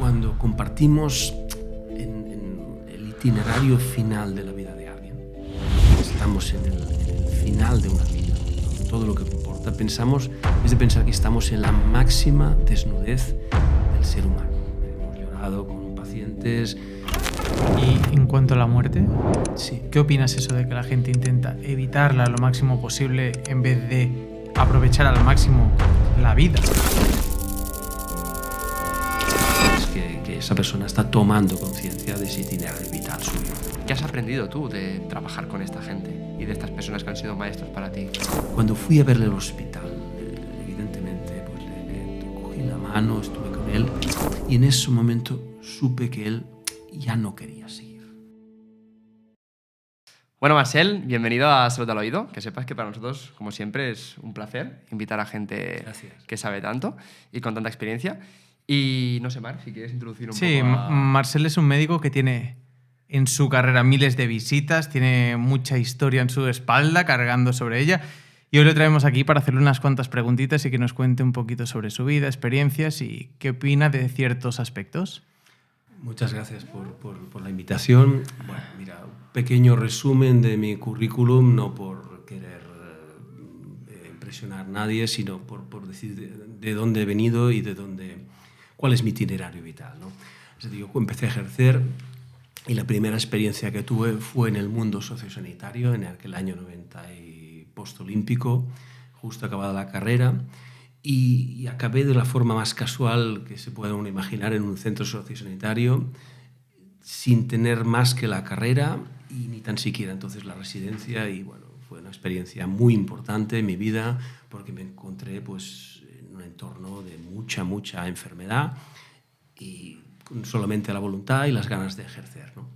cuando compartimos en el itinerario final de la vida de alguien. Estamos en el final de una vida, todo lo que comporta. Pensamos que estamos en la máxima desnudez del ser humano. Hemos llorado con pacientes. Y en cuanto a la muerte, Sí. ¿qué opinas eso de que la gente intenta evitarla lo máximo posible en vez de aprovechar al máximo la vida? Es que esa persona está tomando conciencia de ese itinerario vital suyo. ¿Qué has aprendido tú de trabajar con esta gente y de estas personas que han sido maestros para ti? Cuando fui a verle al hospital, evidentemente, pues le cogí la mano, estuve con él y en ese momento supe que él ya no quería seguir. Bueno, Marcel, bienvenido a Salud al Oído. Que sepas que para nosotros, como siempre, es un placer invitar a gente Gracias. que sabe tanto y con tanta experiencia. Y no sé, Marc, si quieres introducir un Sí, poco a... Marcel es un médico que tiene en su carrera miles de visitas, tiene mucha historia en su espalda cargando sobre ella. Y hoy lo traemos aquí para hacerle unas cuantas preguntitas y que nos cuente un poquito sobre su vida, experiencias y qué opina de ciertos aspectos. Muchas gracias por la invitación. Bueno, mira, un pequeño resumen de mi currículum, no por querer impresionar a nadie, sino por decir de dónde he venido y cuál es mi itinerario vital, ¿no? Es decir, yo empecé a ejercer y la primera experiencia que tuve fue en el mundo sociosanitario, en aquel año 90 y postolímpico, justo acabada la carrera. Y acabé de la forma más casual que se puede uno imaginar en un centro sociosanitario, sin tener más que la carrera y ni tan siquiera entonces la residencia. Y bueno, fue una experiencia muy importante en mi vida porque me encontré pues, en un entorno de mucha enfermedad y con solamente la voluntad y las ganas de ejercer, ¿no?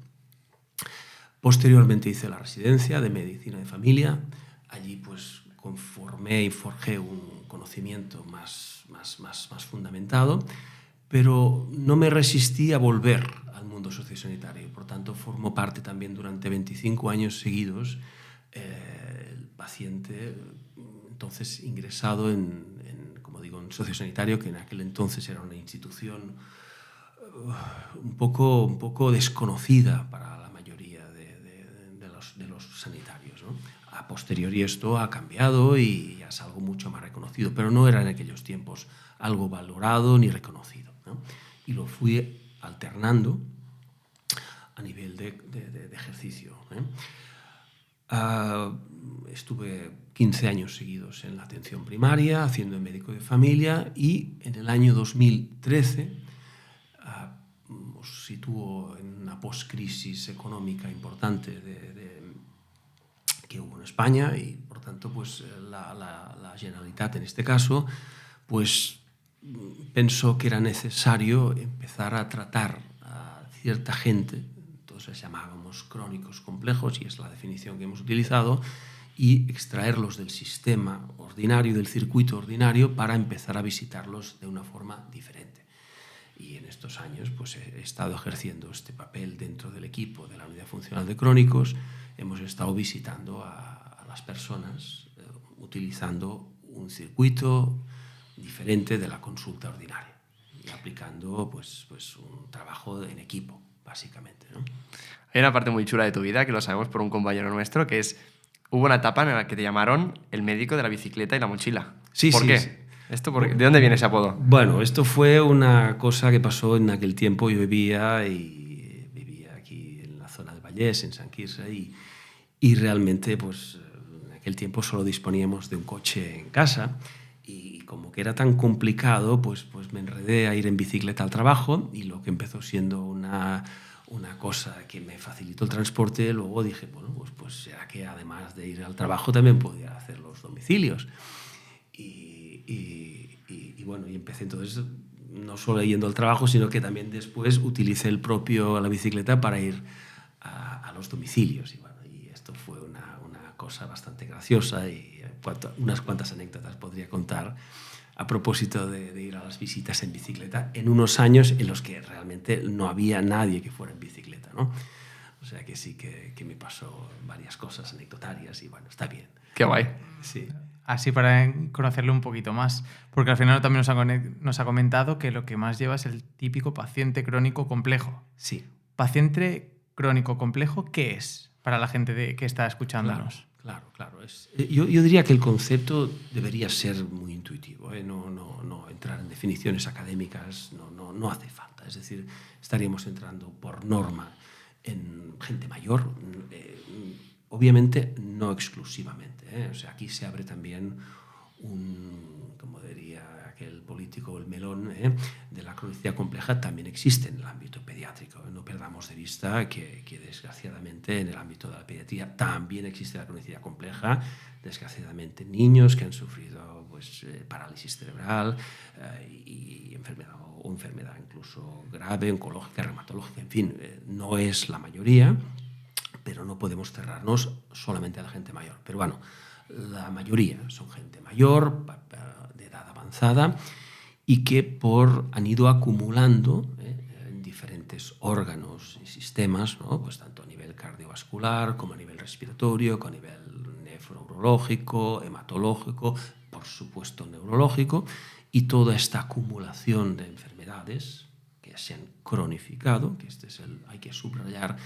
Posteriormente hice la residencia de medicina de familia. Allí pues conformé y forjé un conocimiento más fundamentado, pero no me resistí a volver al mundo sociosanitario. Por tanto, formó parte también durante 25 años seguidos el paciente entonces ingresado como digo, en sociosanitario, que en aquel entonces era una institución un poco desconocida para la mayoría de los sanitarios, ¿no? A posteriori esto ha cambiado y ya es algo mucho más reconocido, pero no era en aquellos tiempos algo valorado ni reconocido, ¿no? Y lo fui alternando a nivel de ejercicio, ¿eh? Estuve 15 años seguidos en la atención primaria, haciendo de médico de familia, y en el año 2013 os sitúo en una postcrisis económica importante que hubo en España y, por tanto, pues, la Generalitat, en este caso, pues, pensó que era necesario empezar a tratar a cierta gente, entonces llamábamos crónicos complejos, y es la definición que hemos utilizado, y extraerlos del sistema ordinario, del circuito ordinario, para empezar a visitarlos de una forma diferente. Y en estos años pues, he estado ejerciendo este papel dentro del equipo de la Unidad Funcional de Crónicos. Hemos estado visitando a las personas utilizando un circuito diferente de la consulta ordinaria y aplicando pues un trabajo en equipo, básicamente, ¿no? Hay una parte muy chula de tu vida, que lo sabemos por un compañero nuestro, que es... Hubo una etapa en la que te llamaron el médico de la bicicleta y la mochila. Sí, ¿Por sí, qué? sí. ¿De dónde viene ese apodo? Bueno, esto fue una cosa que pasó en aquel tiempo. Yo vivía aquí en la zona de Vallès, en Sant Quirze, y realmente pues, en aquel tiempo solo disponíamos de un coche en casa, y como que era tan complicado, pues me enredé a ir en bicicleta al trabajo, y lo que empezó siendo una cosa que me facilitó el transporte, luego dije, bueno, pues será que además de ir al trabajo también podía hacer los domicilios. Y bueno, y empecé entonces no solo yendo al trabajo, sino que también después utilicé la bicicleta para ir a los domicilios. Y bueno, y esto fue una cosa bastante graciosa, y unas cuantas anécdotas podría contar a propósito de ir a las visitas en bicicleta en unos años en los que realmente no había nadie que fuera en bicicleta, ¿no? O sea que sí que me pasó varias cosas anecdotarias y bueno, está bien. Qué guay. Sí. así para conocerlo un poquito más. Porque al final también nos ha comentado que lo que más lleva es el típico paciente crónico complejo. Sí. ¿Paciente crónico complejo qué es para la gente que está escuchándonos? Claro. Yo diría que el concepto debería ser muy intuitivo, ¿eh? No entrar en definiciones académicas, no hace falta. Es decir, estaríamos entrando por norma en gente mayor, obviamente no exclusivamente, ¿eh? O sea, aquí se abre también como diría aquel político, el melón, de la cronicidad compleja también existe en el ámbito pediátrico. No perdamos de vista que desgraciadamente en el ámbito de la pediatría también existe la cronicidad compleja, desgraciadamente niños que han sufrido pues, parálisis cerebral y enfermedad incluso grave, oncológica, reumatológica, en fin, no es la mayoría, pero no podemos cerrarnos solamente a la gente mayor. Pero bueno, la mayoría son gente mayor, de edad avanzada, y que han ido acumulando en diferentes órganos y sistemas, ¿no? Pues tanto a nivel cardiovascular como a nivel respiratorio, como a nivel nefrológico, hematológico, por supuesto neurológico, y toda esta acumulación de enfermedades que se han cronificado, que hay que subrayar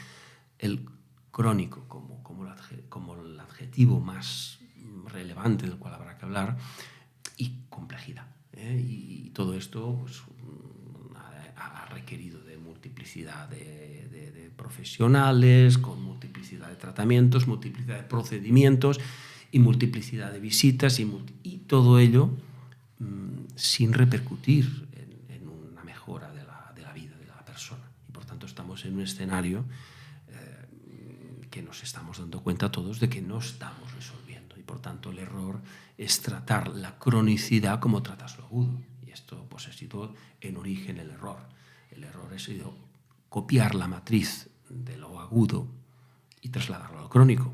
el crónico como el adjetivo más relevante del cual habrá que hablar, y complejidad. Y todo esto pues, ha requerido de multiplicidad de profesionales, con multiplicidad de tratamientos, multiplicidad de procedimientos y multiplicidad de visitas y todo ello sin repercutir en una mejora de la vida de la persona. Y por tanto estamos en un escenario que nos estamos dando cuenta todos de que no estamos resolviendo. Y por tanto el error es tratar la cronicidad como tratas lo agudo. Y esto pues ha sido en origen el error. El error ha sido copiar la matriz de lo agudo y trasladarlo al crónico.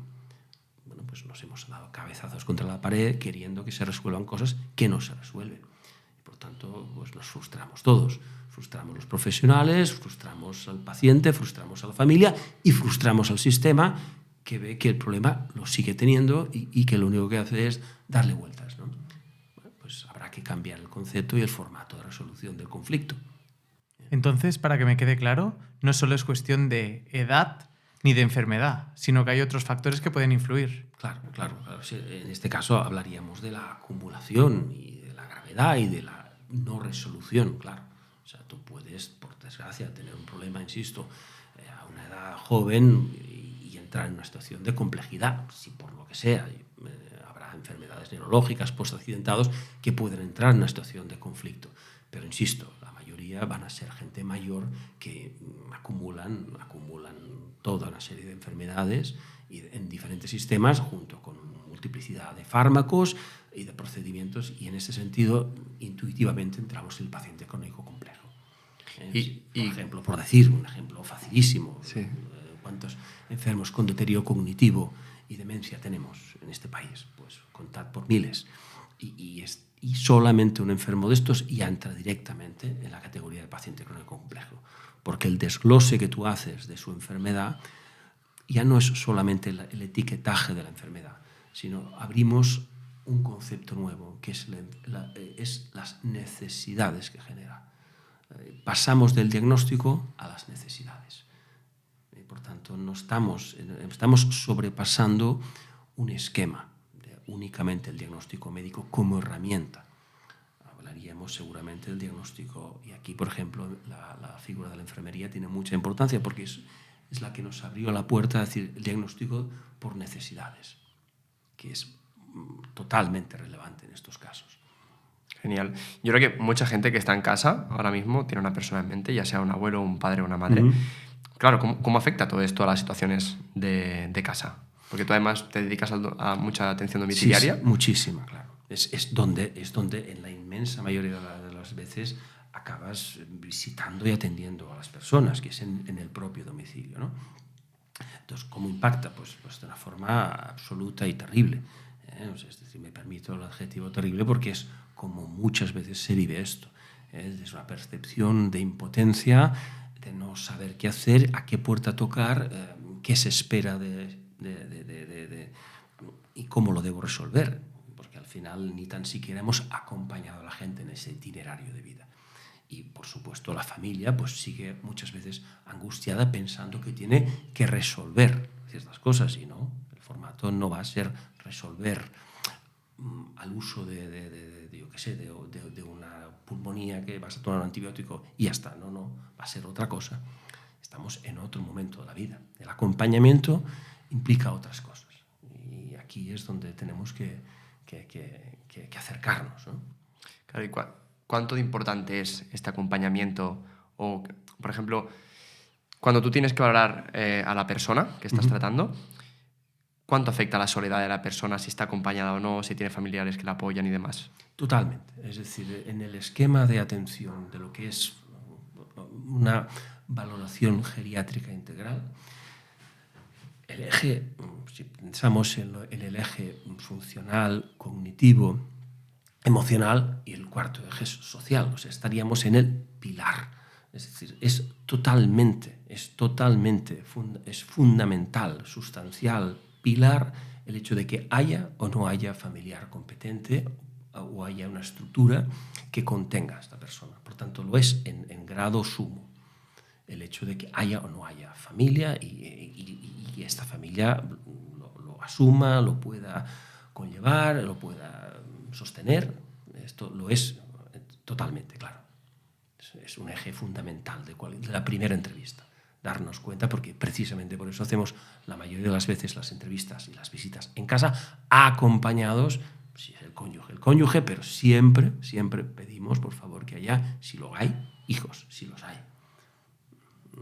Bueno, pues nos hemos dado cabezazos contra la pared queriendo que se resuelvan cosas que no se resuelven. Y por tanto pues nos frustramos todos. Frustramos los profesionales, frustramos al paciente, frustramos a la familia y frustramos al sistema que ve que el problema lo sigue teniendo y que lo único que hace es darle vueltas, ¿no? Bueno, pues habrá que cambiar el concepto y el formato de resolución del conflicto. Entonces, para que me quede claro, no solo es cuestión de edad ni de enfermedad, sino que hay otros factores que pueden influir. Claro. En este caso hablaríamos de la acumulación y de la gravedad y de la no resolución, claro. O sea, tú puedes, por desgracia, tener un problema, insisto, a una edad joven y entrar en una situación de complejidad, si por lo que sea. Habrá enfermedades neurológicas, postaccidentados, que pueden entrar en una situación de conflicto. Pero, insisto, la mayoría van a ser gente mayor que acumulan toda una serie de enfermedades en diferentes sistemas, junto con multiplicidad de fármacos y de procedimientos, y en ese sentido, intuitivamente, entramos en el paciente crónico complejo. Por ejemplo, por decir un ejemplo facilísimo, sí. ¿Cuántos enfermos con deterioro cognitivo y demencia tenemos en este país? Pues contad por miles. Y solamente un enfermo de estos ya entra directamente en la categoría de paciente crónico complejo, porque el desglose que tú haces de su enfermedad ya no es solamente el etiquetaje de la enfermedad, sino abrimos un concepto nuevo, que es las necesidades que genera. Pasamos del diagnóstico a las necesidades. Por tanto, no estamos sobrepasando un esquema de únicamente el diagnóstico médico como herramienta. Hablaríamos seguramente del diagnóstico, y aquí, por ejemplo, la figura de la enfermería tiene mucha importancia porque es la que nos abrió la puerta a decir el diagnóstico por necesidades, que es totalmente relevante en estos casos. Genial. Yo creo que mucha gente que está en casa ahora mismo tiene una persona en mente, ya sea un abuelo, un padre o una madre. Claro, ¿cómo afecta todo esto a las situaciones de casa? Porque tú además te dedicas a mucha atención domiciliaria. Sí, muchísima, claro. Es donde en la inmensa mayoría de las veces acabas visitando y atendiendo a las personas, que es en el propio domicilio, ¿no? Entonces, ¿cómo impacta? Pues de una forma absoluta y terrible. Es decir, me permito el adjetivo terrible porque es como muchas veces se vive esto. Es una percepción de impotencia, de no saber qué hacer, a qué puerta tocar, qué se espera y cómo lo debo resolver. Porque al final ni tan siquiera hemos acompañado a la gente en ese itinerario de vida. Y, por supuesto, la familia pues sigue muchas veces angustiada pensando que tiene que resolver ciertas cosas y no. El formato no va a ser resolver al uso yo qué sé, de una pulmonía que vas a tomar un antibiótico y ya está. No, va a ser otra cosa. Estamos en otro momento de la vida. El acompañamiento implica otras cosas. Y aquí es donde tenemos que acercarnos, ¿no? Claro, ¿y cuánto de importante es este acompañamiento? O, por ejemplo, cuando tú tienes que valorar a la persona que estás tratando, ¿cuánto afecta la soledad de la persona, si está acompañada o no, si tiene familiares que la apoyan y demás? Totalmente. Es decir, en el esquema de atención de lo que es una valoración geriátrica integral, el eje, si pensamos en el eje funcional, cognitivo, emocional y el cuarto eje social, o sea, estaríamos en el pilar. Es decir, es fundamental, sustancial, pilar, el hecho de que haya o no haya familiar competente o haya una estructura que contenga a esta persona. Por tanto, lo es en grado sumo el hecho de que haya o no haya familia y esta familia lo asuma, lo pueda conllevar, lo pueda sostener. Esto lo es totalmente, claro. Es un eje fundamental de la primera entrevista. Darnos cuenta, porque precisamente por eso hacemos la mayoría de las veces las entrevistas y las visitas en casa acompañados, si es el cónyuge, pero siempre pedimos, por favor, que haya, si lo hay, hijos, si los hay.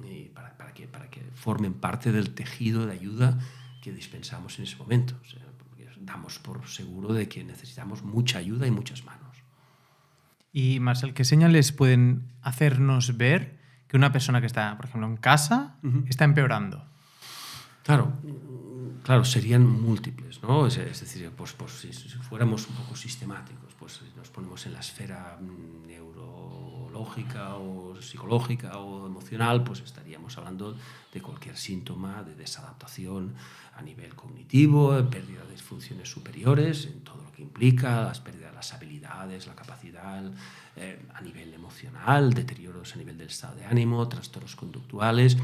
Y para que formen parte del tejido de ayuda que dispensamos en ese momento. O sea, porque damos por seguro de que necesitamos mucha ayuda y muchas manos. Y, Marcel, ¿qué señales pueden hacernos ver que una persona que está, por ejemplo, en casa, está empeorando? Claro, serían múltiples, ¿no? Es decir, pues si fuéramos un poco sistemáticos, pues nos ponemos en la esfera neurológica o psicológica o emocional, pues estaríamos hablando de cualquier síntoma de desadaptación a nivel cognitivo, pérdida de funciones superiores, en todo lo que implica, las pérdidas de las habilidades, la capacidad, a nivel emocional, deterioros a nivel del estado de ánimo, trastornos conductuales.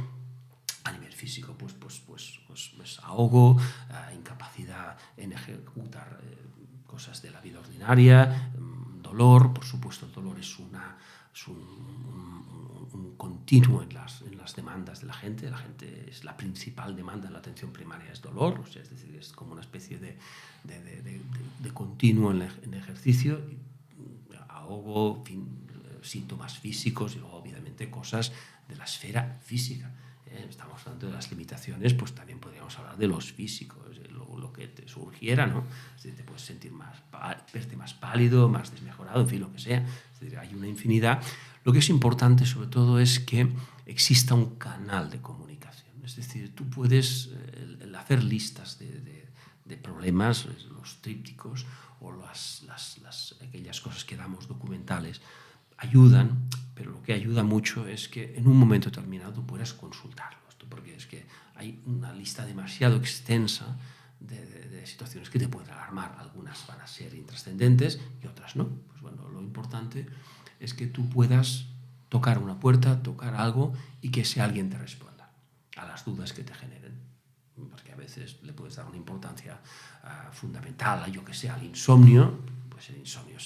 A nivel físico, pues ahogo, incapacidad en ejecutar cosas de la vida ordinaria, dolor. Por supuesto, el dolor es un continuo en las demandas de la gente. La gente es la principal demanda de la atención primaria, es dolor, o sea, es decir, es como una especie de continuo en ejercicio, ahogo, en fin, síntomas físicos y luego, obviamente, cosas de la esfera física. Estamos hablando de las limitaciones, pues también podríamos hablar de los físicos, lo que te surgiera, ¿no? Es decir, te puedes sentir verte más pálido, más desmejorado, en fin, lo que sea. Es decir, hay una infinidad. Lo que es importante, sobre todo, es que exista un canal de comunicación. Es decir, tú puedes el hacer listas de problemas, los trípticos o aquellas cosas que damos documentales, ayudan, pero lo que ayuda mucho es que en un momento determinado tú puedas consultarlo, porque es que hay una lista demasiado extensa de situaciones que te pueden alarmar. Algunas van a ser intrascendentes y otras no. Pues bueno, lo importante es que tú puedas tocar una puerta, tocar algo y que ese alguien te responda a las dudas que te generen. Porque a veces le puedes dar una importancia fundamental, yo que sé, al insomnio. Pues el insomnio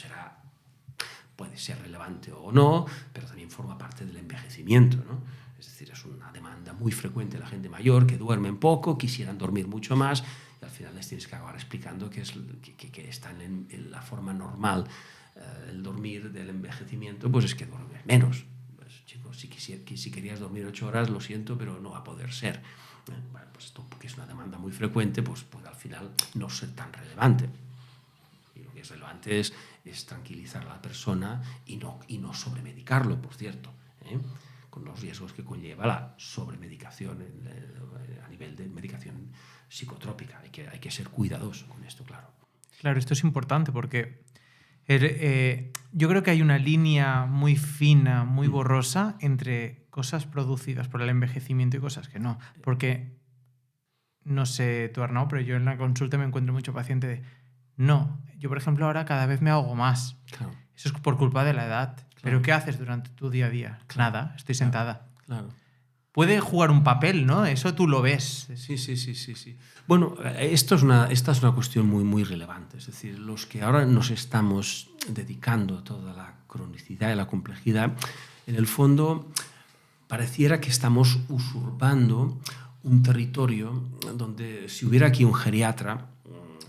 puede ser relevante o no, pero también forma parte del envejecimiento, ¿no? Es decir, es una demanda muy frecuente de la gente mayor que duermen poco, quisieran dormir mucho más y al final les tienes que acabar explicando que están en la forma normal. El dormir del envejecimiento, pues es que duermes menos. Pues, chicos, si querías dormir 8 horas, lo siento, pero no va a poder ser. Bueno, pues esto, porque es una demanda muy frecuente, pues puede al final no ser tan relevante. Y lo que es relevante es tranquilizar a la persona y no sobremedicarlo, por cierto, con los riesgos que conlleva la sobremedicación a nivel de medicación psicotrópica. Hay que ser cuidadoso con esto, claro. Claro, esto es importante porque yo creo que hay una línea muy fina, muy borrosa entre cosas producidas por el envejecimiento y cosas que no. Porque, no sé tú, Arnau, pero yo en la consulta me encuentro mucho paciente de No. Yo, por ejemplo, ahora cada vez me ahogo más. Claro. Eso es por culpa de la edad. ¿Pero qué haces durante tu día a día? Claro. Nada, estoy sentada. Claro. Puede jugar un papel, ¿no? Eso tú lo ves. Sí. Bueno, esta es una cuestión muy, muy relevante. Es decir, los que ahora nos estamos dedicando a toda la cronicidad y la complejidad, en el fondo pareciera que estamos usurpando un territorio donde si hubiera aquí un geriatra,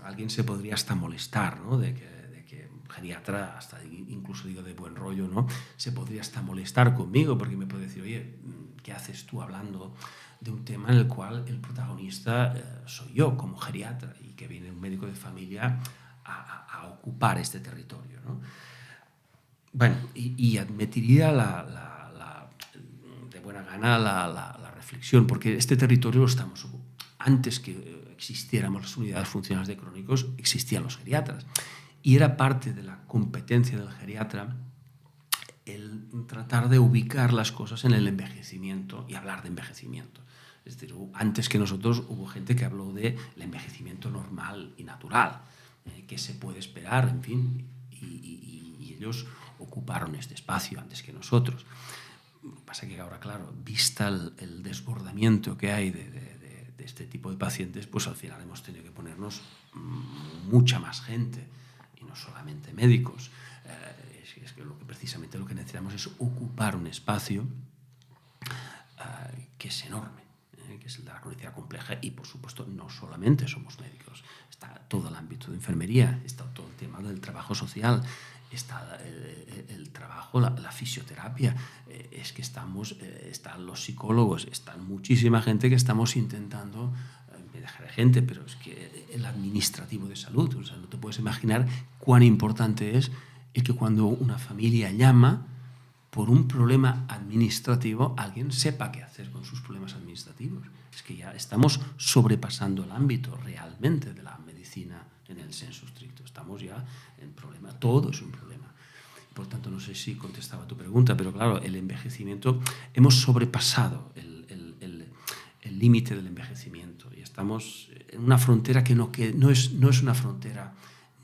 alguien se podría hasta molestar, ¿no? de que un geriatra, hasta incluso digo de buen rollo, ¿no? Se podría hasta molestar conmigo porque me puede decir, oye, ¿qué haces tú hablando de un tema en el cual el protagonista soy yo como geriatra y que viene un médico de familia a ocupar este territorio, ¿no? Bueno, y admitiría de buena gana la reflexión, porque este territorio lo estamos ocupando. Antes que existiéramos las unidades funcionales de crónicos, existían los geriatras. Y era parte de la competencia del geriatra el tratar de ubicar las cosas en el envejecimiento y hablar de envejecimiento. Es decir, antes que nosotros hubo gente que habló del envejecimiento normal y natural, que se puede esperar, en fin, y ellos ocuparon este espacio antes que nosotros. Lo que pasa es que ahora, claro, vista el desbordamiento que hay de este tipo de pacientes, pues al final hemos tenido que ponernos mucha más gente, y no solamente médicos. Es que precisamente lo que necesitamos es ocupar un espacio que es enorme, que es el de la cronicidad compleja, y por supuesto no solamente somos médicos, está todo el ámbito de enfermería, está todo el tema del trabajo social, está el trabajo, la fisioterapia, es que están los psicólogos, están muchísima gente que estamos intentando, me dejaré gente, pero es que el administrativo de salud, o sea, no te puedes imaginar cuán importante es el que cuando una familia llama por un problema administrativo, alguien sepa qué hacer con sus problemas administrativos. Es que ya estamos sobrepasando el ámbito realmente de la medicina en el senso estricto. Estamos ya en problema, todo es un problema. Por tanto, no sé si contestaba tu pregunta, pero claro, el envejecimiento, hemos sobrepasado el límite del envejecimiento y estamos en una frontera que no es una frontera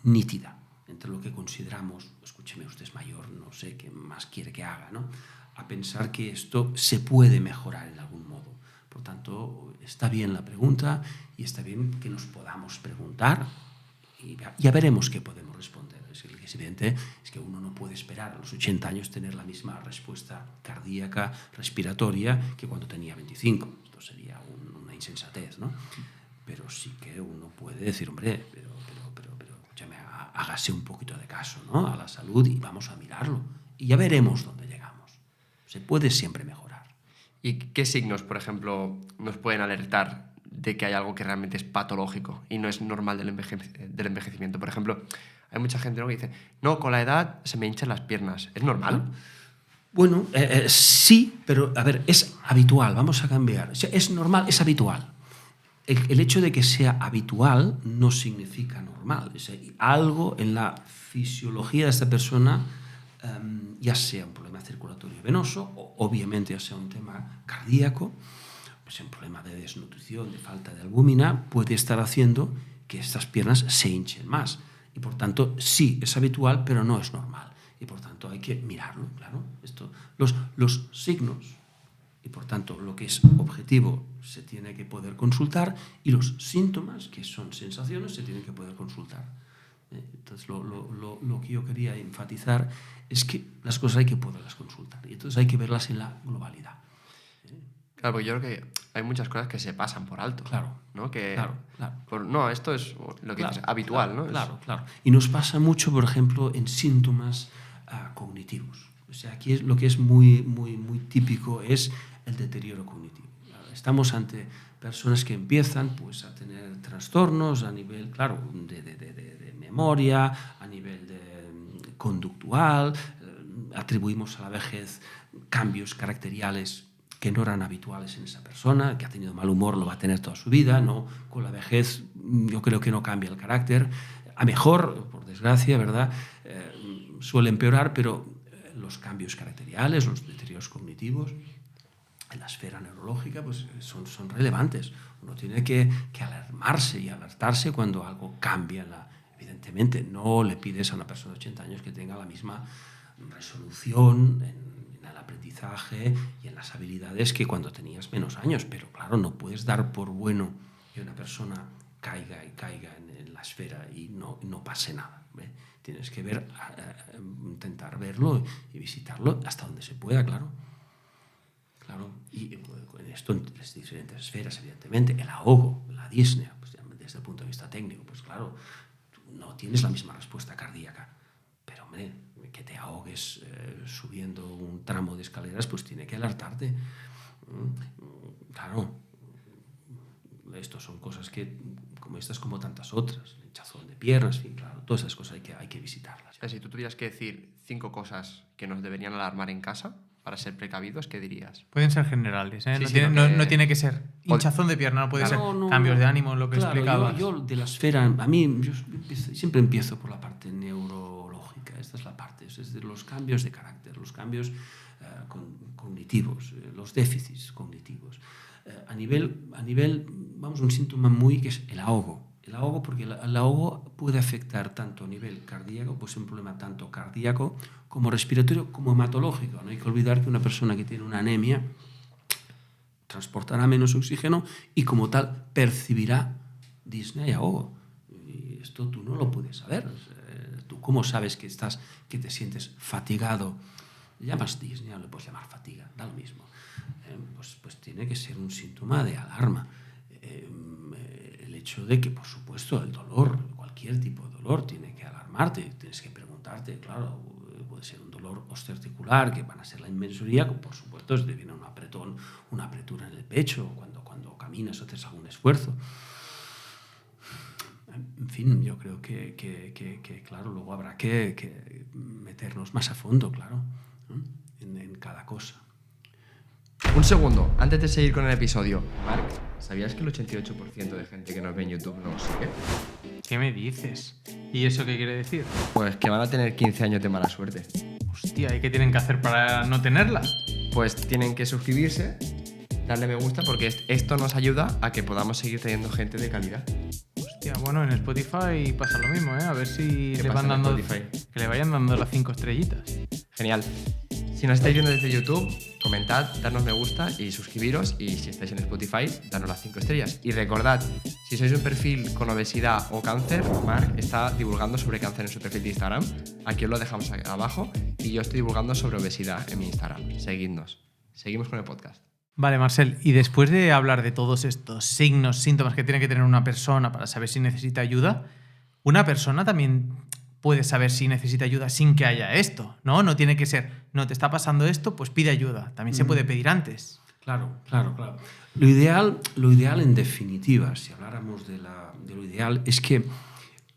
nítida entre lo que consideramos, escúcheme, usted es mayor, no sé qué más quiere que haga, ¿no? A pensar que esto se puede mejorar en algún modo. Por tanto, está bien la pregunta y está bien que nos podamos preguntar y ya veremos qué podemos responder. Es evidente es que uno no puede esperar a los 80 años tener la misma respuesta cardíaca, respiratoria, que cuando tenía 25. Esto sería una insensatez, ¿no? Pero sí que uno puede decir, hombre, pero escúchame, hágase un poquito de caso, ¿no? A la salud y vamos a mirarlo. Y ya veremos dónde llegamos. Se puede siempre mejorar. ¿Y qué signos, por ejemplo, nos pueden alertar de que hay algo que realmente es patológico y no es normal del envejecimiento? Por ejemplo, hay mucha gente, ¿no?, que dice, no, con la edad se me hinchan las piernas. ¿Es normal? Bueno, sí, pero a ver, es habitual, vamos a cambiar. O sea, es normal, es habitual. El hecho de que sea habitual no significa normal. O sea, algo en la fisiología de esta persona, ya sea un problema circulatorio venoso, o obviamente ya sea un tema cardíaco, pues un problema de desnutrición, de falta de albúmina, puede estar haciendo que estas piernas se hinchen más. Y por tanto, sí, es habitual, pero no es normal. Y por tanto hay que mirarlo, claro. Los signos, y por tanto lo que es objetivo se tiene que poder consultar, y los síntomas, que son sensaciones, se tienen que poder consultar. Entonces lo que yo quería enfatizar es que las cosas hay que poderlas consultar, y entonces hay que verlas en la globalidad. Claro, porque yo creo que hay muchas cosas que se pasan por alto. Claro. ¿No? Que Claro. No, esto es lo que dices, habitual, ¿no? Claro. Y nos pasa mucho, por ejemplo, en síntomas cognitivos. O sea, aquí lo que es muy, muy, muy típico es el deterioro cognitivo. Estamos ante personas que empiezan, pues, a tener trastornos a nivel, claro, de memoria, a nivel conductual, atribuimos a la vejez cambios caracteriales que no eran habituales en esa persona, que ha tenido mal humor, lo va a tener toda su vida, ¿no? Con la vejez yo creo que no cambia el carácter, a mejor, por desgracia, ¿verdad? Suele empeorar, pero los cambios caracteriales, los deterioros cognitivos en la esfera neurológica, pues son relevantes. Uno tiene que alarmarse y alertarse cuando algo cambia, Evidentemente, no le pides a una persona de 80 años que tenga la misma resolución en el aprendizaje y en las habilidades que cuando tenías menos años, pero claro, no puedes dar por bueno que una persona caiga en la esfera y no pase nada. Tienes que intentar verlo y visitarlo hasta donde se pueda, claro. Y en esto, en las diferentes esferas, evidentemente, el ahogo, la disnea, pues, desde el punto de vista técnico, pues claro, tú no tienes la misma respuesta cardíaca, pero hombre, que te ahogues subiendo un tramo de escaleras, pues tiene que alertarte. Claro, esto son cosas que, como estas, como tantas otras, hinchazón de piernas, en fin, claro, todas esas cosas hay que visitarlas. Si tú tuvieras que decir 5 cosas que nos deberían alarmar en casa para ser precavidos, ¿qué dirías? Pueden ser generales, ¿eh? Sí, No tiene que ser hinchazón de pierna, no puede ser cambios de ánimo, lo que explicabas. Yo de la esfera, a mí, yo siempre empiezo por la parte neurológica. Esta es la parte, es decir, los cambios de carácter, los cambios cognitivos, los déficits cognitivos. A nivel, vamos, un síntoma que es el ahogo. El ahogo, porque el ahogo puede afectar tanto a nivel cardíaco, pues un problema tanto cardíaco como respiratorio como hematológico. No hay que olvidar que una persona que tiene una anemia transportará menos oxígeno y como tal percibirá disnea y ahogo. Y esto tú no lo puedes saber. ¿Tú cómo sabes que te sientes fatigado? Le llamas disnea, le puedes llamar fatiga, da lo mismo. Pues tiene que ser un síntoma de alarma. El hecho de que, por supuesto, el dolor, cualquier tipo de dolor, tiene que alarmarte. Tienes que preguntarte, claro, puede ser un dolor osteoarticular, que van a ser la inmensuría, por supuesto, si te viene un apretón, una apretura en el pecho, cuando caminas o haces algún esfuerzo. En fin, yo creo que claro, luego habrá que meternos más a fondo, claro, ¿no? en cada cosa. Un segundo, antes de seguir con el episodio. Marc, ¿sabías que el 88% de gente que nos ve en YouTube no nos sigue? ¿Qué me dices? ¿Y eso qué quiere decir? Pues que van a tener 15 años de mala suerte. Hostia, ¿y qué tienen que hacer para no tenerla? Pues tienen que suscribirse, darle me gusta, porque esto nos ayuda a que podamos seguir teniendo gente de calidad. Hostia, bueno, en Spotify pasa lo mismo, ¿eh? A ver si ¿Qué le pasa van en dando... Spotify? Que le vayan dando las 5 estrellitas. Genial. Si nos estáis viendo desde YouTube, comentad, dadnos me gusta y suscribiros. Y si estáis en Spotify, danos las 5 estrellas. Y recordad, si sois un perfil con obesidad o cáncer, Marc está divulgando sobre cáncer en su perfil de Instagram. Aquí os lo dejamos abajo. Y yo estoy divulgando sobre obesidad en mi Instagram. Seguidnos. Seguimos con el podcast. Vale, Marcel, y después de hablar de todos estos signos, síntomas que tiene que tener una persona para saber si necesita ayuda, una persona también puede saber si necesita ayuda sin que haya esto, ¿no? No tiene que ser, no te está pasando esto, pues pide ayuda. También se puede pedir antes. Claro. Lo ideal en definitiva, si habláramos de lo ideal, es que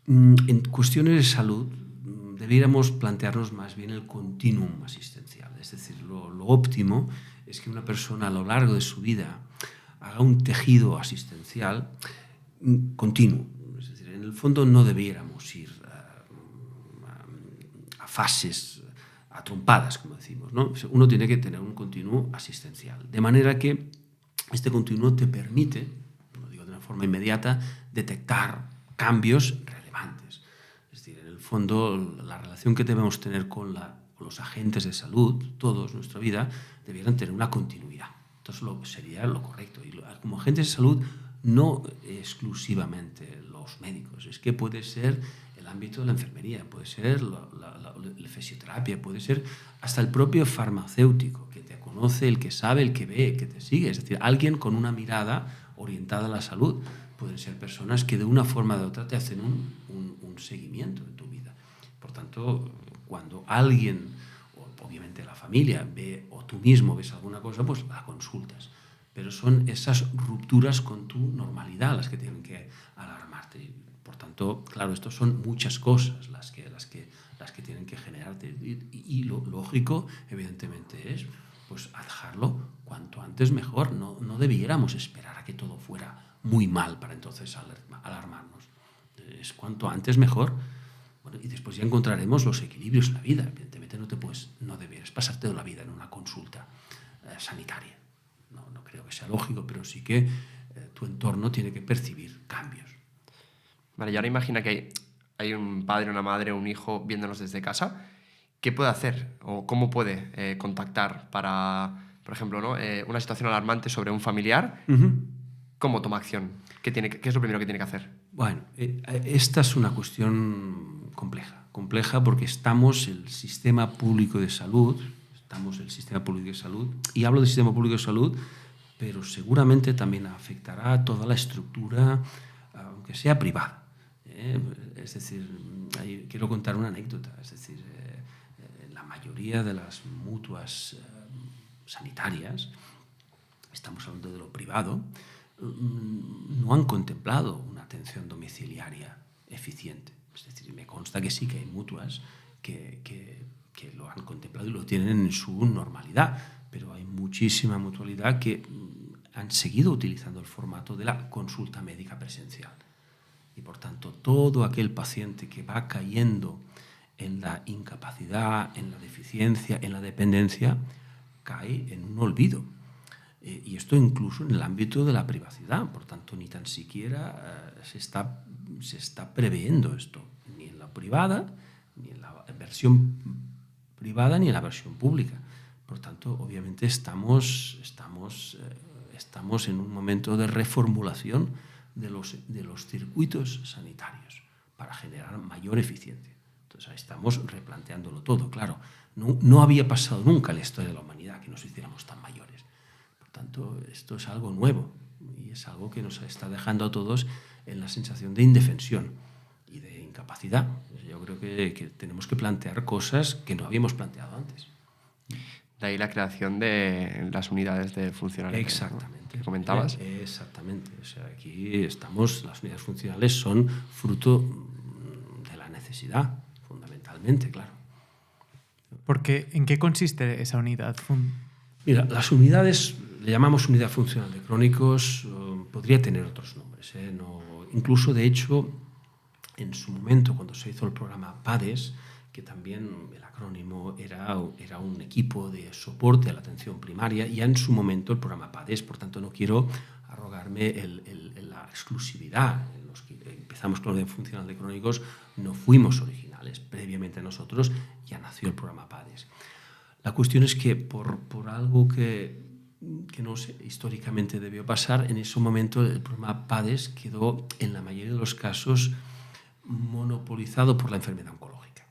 en cuestiones de salud debiéramos plantearnos más bien el continuum asistencial. Es decir, lo óptimo es que una persona a lo largo de su vida haga un tejido asistencial continuo. Es decir, en el fondo no debiéramos ir a fases, a trompadas, como decimos, ¿no? Uno tiene que tener un continuo asistencial. De manera que este continuo te permite, no digo de una forma inmediata, detectar cambios relevantes. Es decir, en el fondo, la relación que debemos tener con los agentes de salud, todos, nuestra vida, debieran tener una continuidad. Entonces, sería lo correcto. Y como agentes de salud, no exclusivamente los médicos. Es que puede ser el ámbito de la enfermería, puede ser la fisioterapia, puede ser hasta el propio farmacéutico, que te conoce, el que sabe, el que ve, que te sigue. Es decir, alguien con una mirada orientada a la salud. Pueden ser personas que de una forma o de otra te hacen un seguimiento en tu vida. Por tanto, cuando alguien, obviamente la familia, ve o tú mismo ves alguna cosa, pues la consultas. Pero son esas rupturas con tu normalidad las que tienen que alarmarte. Por tanto, claro, esto son muchas cosas las que tienen que generarte. Y lo lógico, evidentemente, es pues dejarlo cuanto antes mejor. No debiéramos esperar a que todo fuera muy mal para entonces alarmarnos. Es cuanto antes mejor. Bueno, y después ya encontraremos los equilibrios en la vida. Evidentemente no deberías pasarte toda la vida en una consulta sanitaria. No creo que sea lógico, pero sí que tu entorno tiene que percibir cambios. Vale, y ahora imagina que hay un padre, una madre, un hijo viéndonos desde casa, ¿qué puede hacer o cómo puede contactar para, por ejemplo, ¿no? Una situación alarmante sobre un familiar? ¿Cómo toma acción? ¿Qué es lo primero que tiene que hacer? Bueno, esta es una cuestión compleja porque estamos el sistema público de salud, y hablo del sistema público de salud, pero seguramente también afectará a toda la estructura, aunque sea privada. Es decir, quiero contar una anécdota, es decir, la mayoría de las mutuas sanitarias, estamos hablando de lo privado, no han contemplado una atención domiciliaria eficiente. Es decir, me consta que sí que hay mutuas que lo han contemplado y lo tienen en su normalidad, pero hay muchísima mutualidad que han seguido utilizando el formato de la consulta médica presencial. Y por tanto, todo aquel paciente que va cayendo en la incapacidad, en la deficiencia, en la dependencia, cae en un olvido. Y esto incluso en el ámbito de la privacidad. Por tanto, ni tan siquiera se está previendo esto, ni en la privada, ni en la versión privada, ni en la versión pública. Por tanto, obviamente estamos en un momento de reformulación de los circuitos sanitarios para generar mayor eficiencia. Entonces, ahí estamos replanteándolo todo, claro. No había pasado nunca en la historia de la humanidad que nos hiciéramos tan mayores. Por tanto, esto es algo nuevo y es algo que nos está dejando a todos en la sensación de indefensión y de incapacidad. Yo creo que tenemos que plantear cosas que no habíamos planteado antes. De ahí la creación de las unidades de funcionales. Exactamente. ¿No? ¿Que comentabas? Exactamente. O sea, aquí las unidades funcionales son fruto de la necesidad, fundamentalmente, claro. Porque, ¿en qué consiste esa unidad? Mira, las unidades, le llamamos unidad funcional de crónicos, podría tener otros nombres. Incluso, de hecho, en su momento, cuando se hizo el programa PADES, que también el acrónimo era un equipo de soporte a la atención primaria, ya en su momento el programa PADES, por tanto no quiero arrogarme la exclusividad. En los que empezamos con la unidad funcional de crónicos, no fuimos originales. Previamente a nosotros ya nació el programa PADES. La cuestión es que por algo que no sé, históricamente debió pasar, en ese momento el programa PADES quedó, en la mayoría de los casos, monopolizado por la enfermedad oncológica.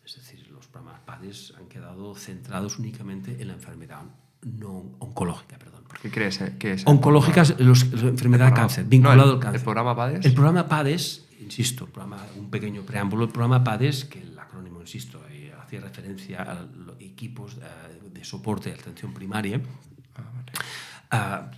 Es decir, los programas PADES han quedado centrados únicamente en la enfermedad no oncológica, perdón. ¿Qué crees que es? Oncológica es la enfermedad de cáncer, vinculado al cáncer. ¿El programa PADES? El programa PADES, insisto, un pequeño preámbulo, el programa PADES, que el acrónimo, insisto, hacía referencia a los equipos de soporte de atención primaria,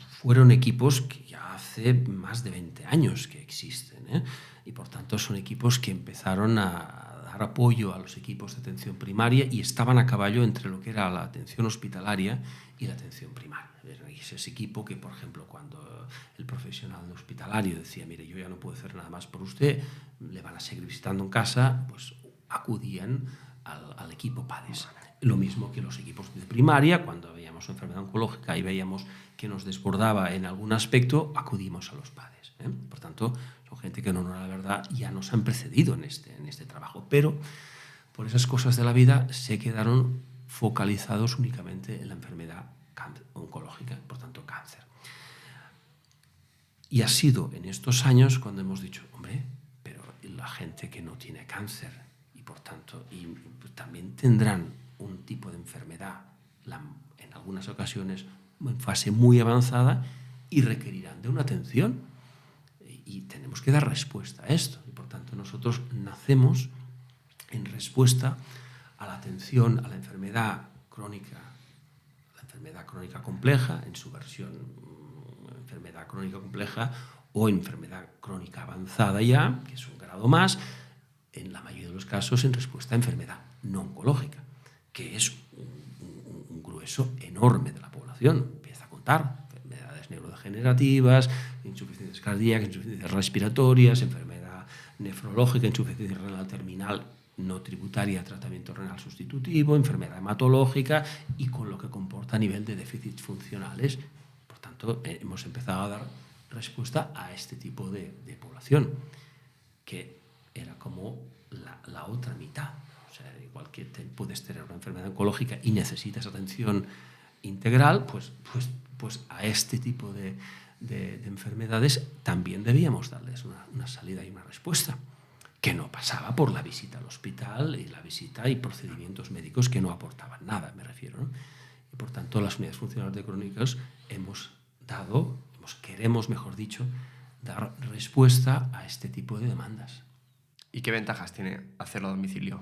fueron equipos que ya hace más de 20 años que existen, y por tanto son equipos que empezaron a dar apoyo a los equipos de atención primaria y estaban a caballo entre lo que era la atención hospitalaria y la atención primaria. Es ese equipo que, por ejemplo, cuando el profesional hospitalario decía, mire, yo ya no puedo hacer nada más por usted, le van a seguir visitando en casa, pues acudían al equipo PADES. Lo mismo que los equipos de primaria, cuando veíamos una enfermedad oncológica y veíamos que nos desbordaba en algún aspecto, acudimos a los PADES. Por tanto, son gente que, en honor a la verdad, ya nos han precedido en este trabajo. Pero por esas cosas de la vida se quedaron focalizados únicamente en la enfermedad oncológica, por tanto, cáncer. Y ha sido en estos años cuando hemos dicho, hombre, pero la gente que no tiene cáncer y, por tanto, también tendrán un tipo de enfermedad, en algunas ocasiones en fase muy avanzada, y requerirán de una atención. Y tenemos que dar respuesta a esto. Y por tanto, nosotros nacemos en respuesta a la atención a la enfermedad crónica compleja, en su versión enfermedad crónica compleja, o enfermedad crónica avanzada ya, que es un grado más, en la mayoría de los casos en respuesta a enfermedad no oncológica, que es un grueso enorme de la población. Empieza a contar enfermedades neurodegenerativas, insuficiencias cardíacas, insuficiencias respiratorias, enfermedad nefrológica, insuficiencia renal terminal no tributaria, tratamiento renal sustitutivo, enfermedad hematológica y con lo que comporta a nivel de déficits funcionales. Por tanto, hemos empezado a dar respuesta a este tipo de población, que era como la otra mitad. O sea, igual que puedes tener una enfermedad oncológica y necesitas atención integral, pues a este tipo de enfermedades también debíamos darles una salida y una respuesta, que no pasaba por la visita al hospital y la visita y procedimientos médicos que no aportaban nada, me refiero, ¿no? Y por tanto, las unidades funcionales de crónicos queremos, mejor dicho, dar respuesta a este tipo de demandas. ¿Y qué ventajas tiene hacerlo a domicilio?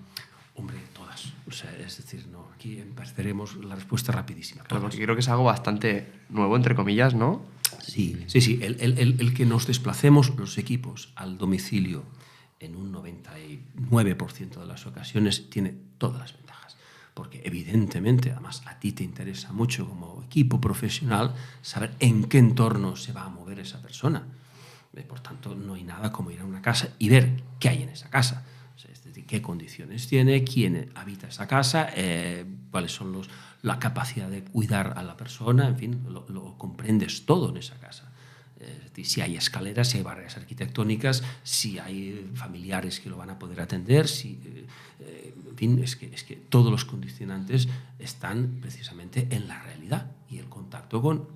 Hombre, todas. O sea, es decir, no, aquí empezaremos la respuesta rapidísima. Claro, porque creo que es algo bastante nuevo, entre comillas, ¿no? Sí. El que nos desplacemos los equipos al domicilio en un 99% de las ocasiones tiene todas las ventajas. Porque evidentemente, además, a ti te interesa mucho como equipo profesional saber en qué entorno se va a mover esa persona. Por tanto, no hay nada como ir a una casa y ver qué hay en esa casa. O sea, es decir, qué condiciones tiene, quién habita esa casa, cuáles son la capacidad de cuidar a la persona, en fin, lo comprendes todo en esa casa. Es decir, si hay escaleras, si hay barreras arquitectónicas, si hay familiares que lo van a poder atender, en fin, es que todos los condicionantes están precisamente en la realidad y el contacto con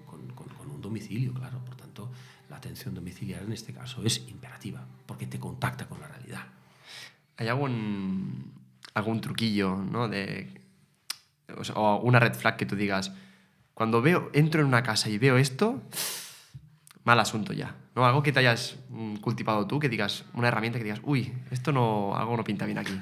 un domicilio, claro. Por tanto, la atención domiciliaria en este caso es imperativa, porque te contacta con la realidad. ¿Hay algún truquillo, ¿no? O una red flag que tú digas, cuando entro en una casa y veo esto, mal asunto ya, ¿no? Algo que te hayas cultivado tú, que digas, una herramienta que digas, uy, algo no pinta bien aquí.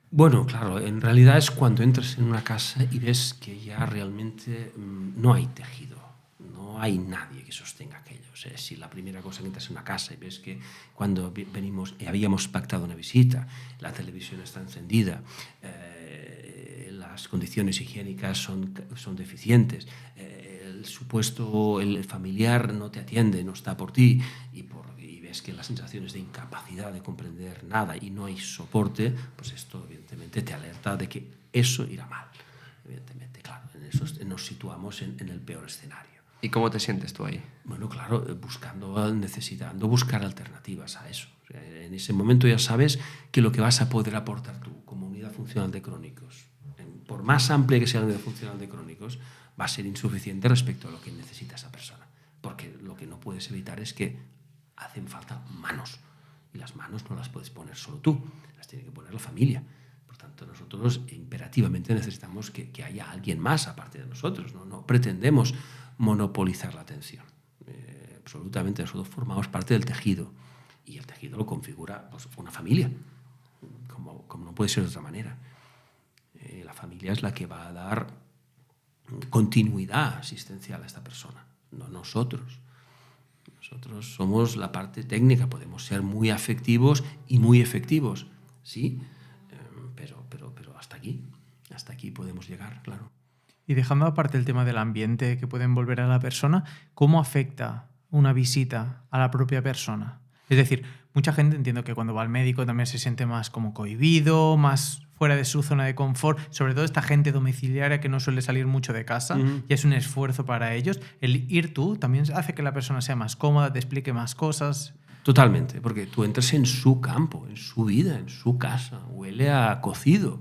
Bueno, claro, en realidad es cuando entras en una casa y ves que ya realmente no hay tejido, no hay nadie que sostenga aquello. O sea, si la primera cosa que entras en una casa y ves que cuando venimos y habíamos pactado una visita, la televisión está encendida, las condiciones higiénicas son deficientes, el familiar no te atiende, no está por ti y ves que las sensaciones de incapacidad de comprender nada y no hay soporte, pues esto evidentemente te alerta de que eso irá mal. Evidentemente, claro, nos situamos en el peor escenario. ¿Y cómo te sientes tú ahí? Bueno, claro, necesitando buscar alternativas a eso. O sea, en ese momento ya sabes que lo que vas a poder aportar tú como unidad funcional de crónicos, por más amplia que sea la unidad funcional de crónicos, va a ser insuficiente respecto a lo que necesita esa persona. Porque lo que no puedes evitar es que hacen falta manos. Y las manos no las puedes poner solo tú, las tiene que poner la familia. Por tanto, nosotros imperativamente necesitamos que haya alguien más aparte de nosotros. No pretendemos monopolizar la atención. Absolutamente, nosotros formamos parte del tejido. Y el tejido lo configura pues, una familia, como no puede ser de otra manera. La familia es la que va a dar continuidad asistencial a esta persona, no nosotros. Nosotros somos la parte técnica, podemos ser muy afectivos y muy efectivos, sí, pero hasta aquí podemos llegar, claro. Y dejando aparte el tema del ambiente que puede envolver a la persona, ¿cómo afecta una visita a la propia persona? Es decir, mucha gente entiendo que cuando va al médico también se siente más como cohibido, más fuera de su zona de confort, sobre todo esta gente domiciliaria que no suele salir mucho de casa, y es un esfuerzo para ellos. El ir tú también hace que la persona sea más cómoda, te explique más cosas. Totalmente, porque tú entras en su campo, en su vida, en su casa, huele a cocido,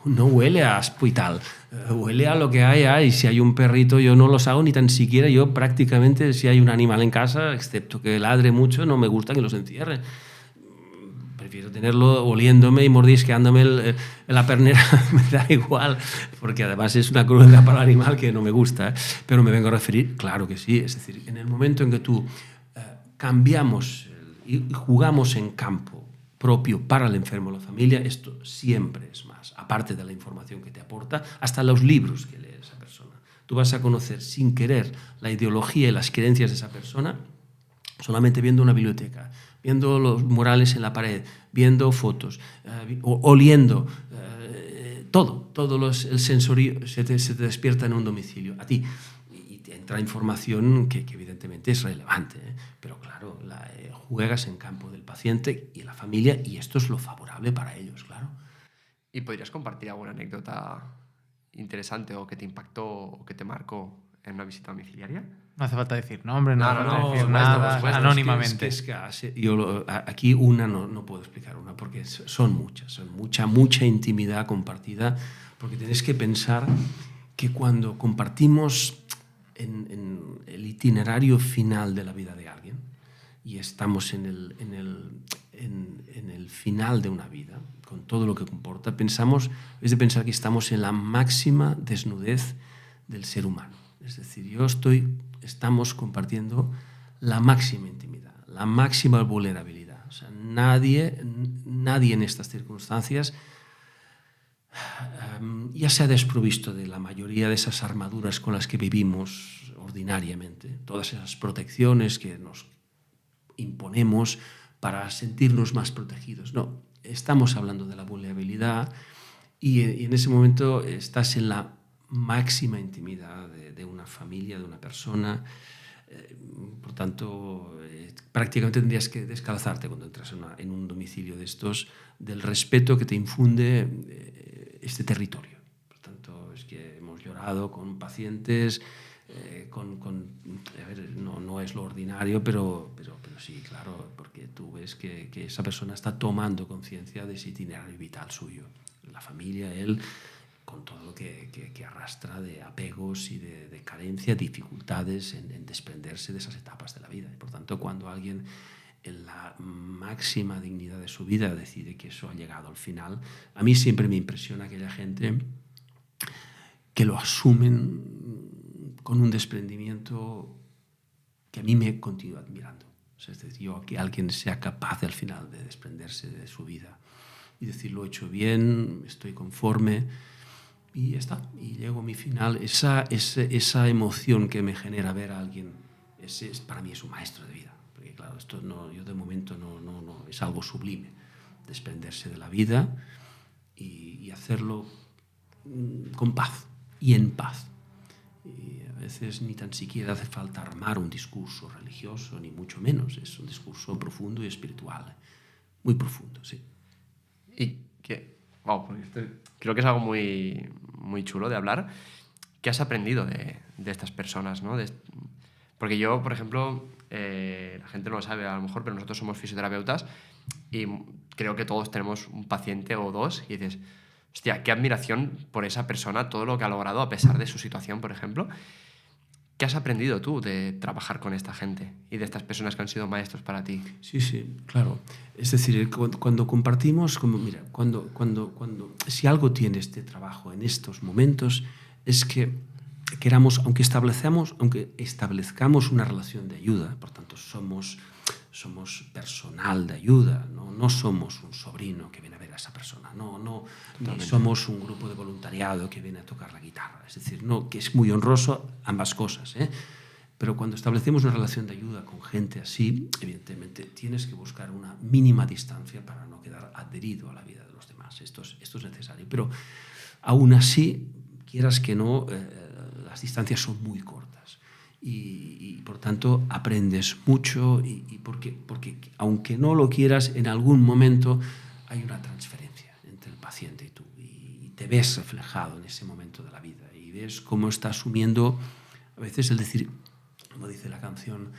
no huele a hospital, huele a lo que hay. Si hay un perrito, yo no los hago ni tan siquiera, yo prácticamente si hay un animal en casa, excepto que ladre mucho, no me gusta que los encierren. Prefiero tenerlo oliéndome y mordisqueándome la pernera, me da igual, porque además es una crueldad para el animal que no me gusta, pero me vengo a referir, claro que sí, es decir, en el momento en que tú cambiamos y jugamos en campo propio para el enfermo o la familia, esto siempre es más, aparte de la información que te aporta, hasta los libros que lee esa persona. Tú vas a conocer sin querer la ideología y las creencias de esa persona solamente viendo una biblioteca, viendo los murales en la pared, viendo fotos, oliendo, todo el sensorio se te despierta en un domicilio, a ti. Y te entra información que evidentemente es relevante, pero claro, juegas en campo del paciente y la familia y esto es lo favorable para ellos, claro. ¿Y podrías compartir alguna anécdota interesante o que te impactó o que te marcó en una visita domiciliaria? No hace falta decir nombre, no, No, hace no, falta no, decir por supuesto, nada, por supuesto. anónimamente. Aquí una no puedo explicar una, porque son mucha intimidad compartida, porque tienes que pensar que cuando compartimos en el itinerario final de la vida de alguien, y estamos en el final de una vida, con todo lo que comporta, es de pensar que estamos en la máxima desnudez del ser humano. Es decir, estamos compartiendo la máxima intimidad, la máxima vulnerabilidad. O sea, nadie en estas circunstancias ya se ha desprovisto de la mayoría de esas armaduras con las que vivimos ordinariamente, todas esas protecciones que nos imponemos para sentirnos más protegidos. No, estamos hablando de la vulnerabilidad y en ese momento estás en la máxima intimidad de una familia, de una persona. Por tanto, prácticamente tendrías que descalzarte cuando entras en un domicilio de estos, del respeto que te infunde este territorio. Por tanto, es que hemos llorado con pacientes, a ver, no es lo ordinario, pero sí, claro, porque tú ves que esa persona está tomando conciencia de ese itinerario vital suyo. La familia, él, con todo lo que arrastra de apegos y de carencia, dificultades en desprenderse de esas etapas de la vida. Y por tanto, cuando alguien en la máxima dignidad de su vida decide que eso ha llegado al final, a mí siempre me impresiona aquella gente que lo asumen con un desprendimiento que a mí me continúa admirando. O sea, es decir, que alguien sea capaz al final de desprenderse de su vida y decir, lo he hecho bien, estoy conforme, y ya está, y llego a mi final. Esa emoción que me genera ver a alguien, para mí es un maestro de vida, porque claro, esto yo de momento no es algo sublime, desprenderse de la vida y hacerlo con paz y en paz. Y a veces ni tan siquiera hace falta armar un discurso religioso, ni mucho menos, es un discurso profundo y espiritual, muy profundo, sí. Y que, wow, porque creo que es algo muy, muy chulo de hablar. ¿Qué has aprendido de estas personas, ¿no? Porque yo, por ejemplo, la gente no lo sabe a lo mejor, pero nosotros somos fisioterapeutas y creo que todos tenemos un paciente o dos y dices, hostia, qué admiración por esa persona, todo lo que ha logrado a pesar de su situación, por ejemplo. ¿Qué has aprendido tú de trabajar con esta gente y de estas personas que han sido maestros para ti? Sí, claro. Es decir, cuando compartimos, si algo tiene este trabajo en estos momentos, es que aunque establezcamos una relación de ayuda, por tanto somos personal de ayuda, no somos un sobrino que viene a ver a esa persona, ni somos un grupo de voluntariado que viene a tocar la guitarra. Es decir, que es muy honroso ambas cosas, ¿eh? Pero cuando establecemos una relación de ayuda con gente así, evidentemente tienes que buscar una mínima distancia para no quedar adherido a la vida de los demás. Esto es necesario. Pero aún así, quieras que no, las distancias son muy cortas. Y por tanto aprendes mucho porque aunque no lo quieras, en algún momento hay una transferencia entre el paciente y tú. Y te ves reflejado en ese momento de la vida. Y ves cómo está asumiendo a veces el decir, como dice la canción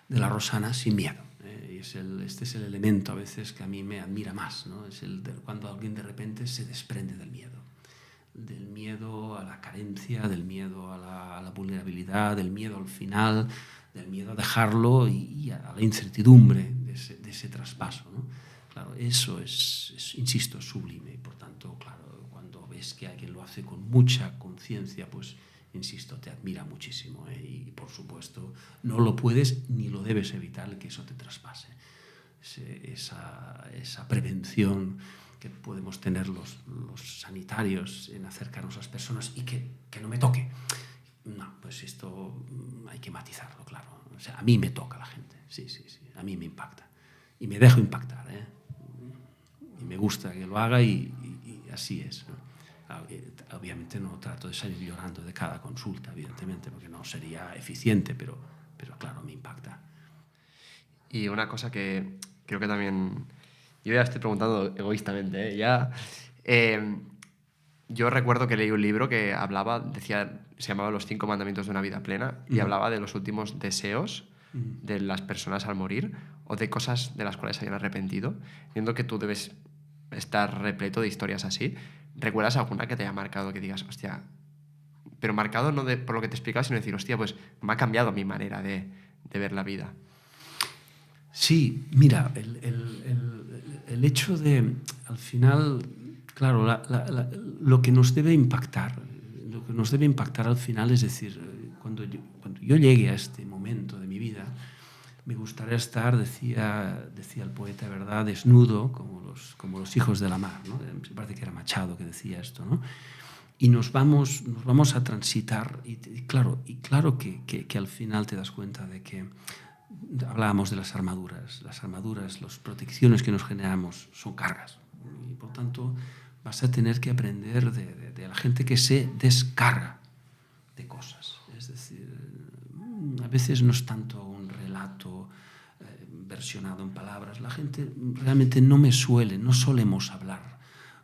de La Rosana, sin miedo. Este es el elemento a veces que a mí me admira más, ¿no? Es cuando alguien de repente se desprende del miedo a la carencia, del miedo a la vulnerabilidad, del miedo al final, del miedo a dejarlo y a la incertidumbre de ese traspaso, ¿no? Claro, eso es, insisto, sublime. Y por tanto, claro, cuando ves que alguien lo hace con mucha conciencia, pues insisto, te admira muchísimo, ¿eh? Y por supuesto no lo puedes ni lo debes evitar que eso te traspase. Esa prevención que podemos tener los sanitarios en acercarnos a las personas y que no me toque. No, pues esto hay que matizarlo, claro. O sea, a mí me toca la gente, sí, a mí me impacta. Y me dejo impactar, ¿eh? Y me gusta que lo haga y así es, ¿no? Obviamente no trato de salir llorando de cada consulta, evidentemente, porque no sería eficiente, pero claro, me impacta. Y una cosa que creo que también... Yo ya estoy preguntando egoístamente, ¿eh? Yo recuerdo que leí un libro que se llamaba Los 5 mandamientos de una vida plena, y hablaba de los últimos deseos de las personas al morir, o de cosas de las cuales se hayan arrepentido. Entiendo que tú debes estar repleto de historias así. ¿Recuerdas alguna que te haya marcado, que digas, hostia, pero marcado no por lo que te explicaba, sino decir, hostia, pues me ha cambiado mi manera de ver la vida? Sí, mira, el hecho de, al final, claro, lo que nos debe impactar al final, es decir, cuando yo llegue a este momento de mi vida, me gustaría estar, decía el poeta, ¿verdad?, desnudo como los hijos de la mar, ¿no? Me parece que era Machado que decía esto, ¿no? Y nos vamos a transitar, y claro que al final te das cuenta de que hablábamos de las armaduras, las protecciones que nos generamos son cargas, y por tanto vas a tener que aprender de la gente que se descarga de cosas. Es decir, a veces no es tanto un relato versionado en palabras. La gente realmente no solemos hablar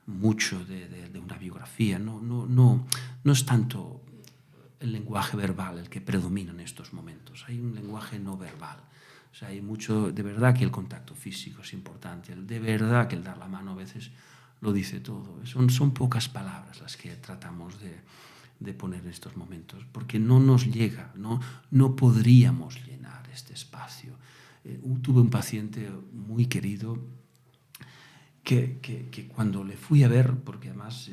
mucho de una biografía. No es tanto el lenguaje verbal el que predomina en estos momentos. Hay un lenguaje no verbal. O sea, hay mucho, de verdad que el contacto físico es importante, de verdad que el dar la mano a veces lo dice todo. Son pocas palabras las que tratamos de poner en estos momentos, porque no nos llega, no podríamos llenar este espacio. Tuve un paciente muy querido que cuando le fui a ver, porque además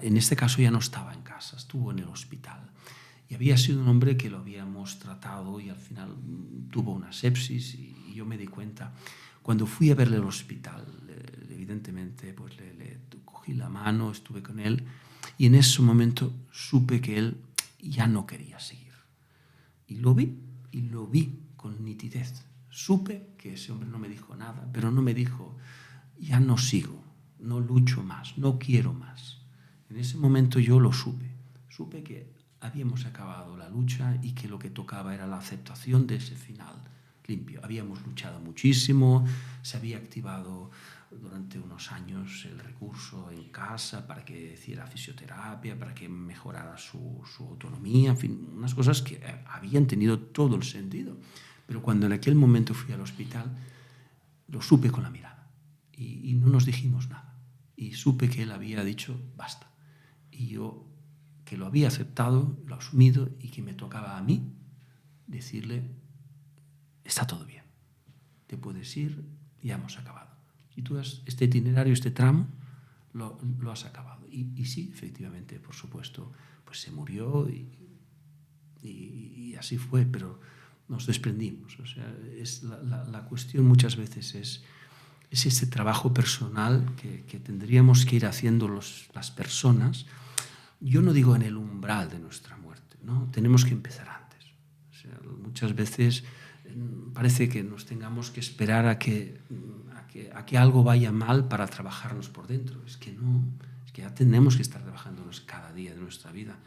en este caso ya no estaba en casa, estuvo en el hospital, y había sido un hombre que lo habíamos tratado y al final tuvo una sepsis, y yo me di cuenta, cuando fui a verle al hospital, evidentemente pues le cogí la mano, estuve con él, y en ese momento supe que él ya no quería seguir. Y lo vi con nitidez. Supe que ese hombre no me dijo nada, pero no me dijo, ya no sigo, no lucho más, no quiero más. En ese momento yo lo supe que habíamos acabado la lucha y que lo que tocaba era la aceptación de ese final limpio. Habíamos luchado muchísimo, se había activado durante unos años el recurso en casa para que hiciera fisioterapia, para que mejorara su autonomía, en fin, unas cosas que habían tenido todo el sentido. Pero cuando en aquel momento fui al hospital, lo supe con la mirada y no nos dijimos nada. Y supe que él había dicho basta. Y yo, que lo había aceptado, lo asumido, y que me tocaba a mí decirle, está todo bien, te puedes ir, ya hemos acabado. Y tú este itinerario, este tramo, lo has acabado. Y sí, efectivamente, por supuesto, pues se murió y así fue, pero nos desprendimos. O sea, la cuestión muchas veces es ese trabajo personal que tendríamos que ir haciendo las personas. Yo no digo en el umbral de nuestra muerte, ¿no? Tenemos que empezar antes. O sea, muchas veces parece que nos tengamos que esperar a que algo vaya mal para trabajarnos por dentro. Es que no, es que ya tenemos que estar trabajándonos cada día de nuestra vida,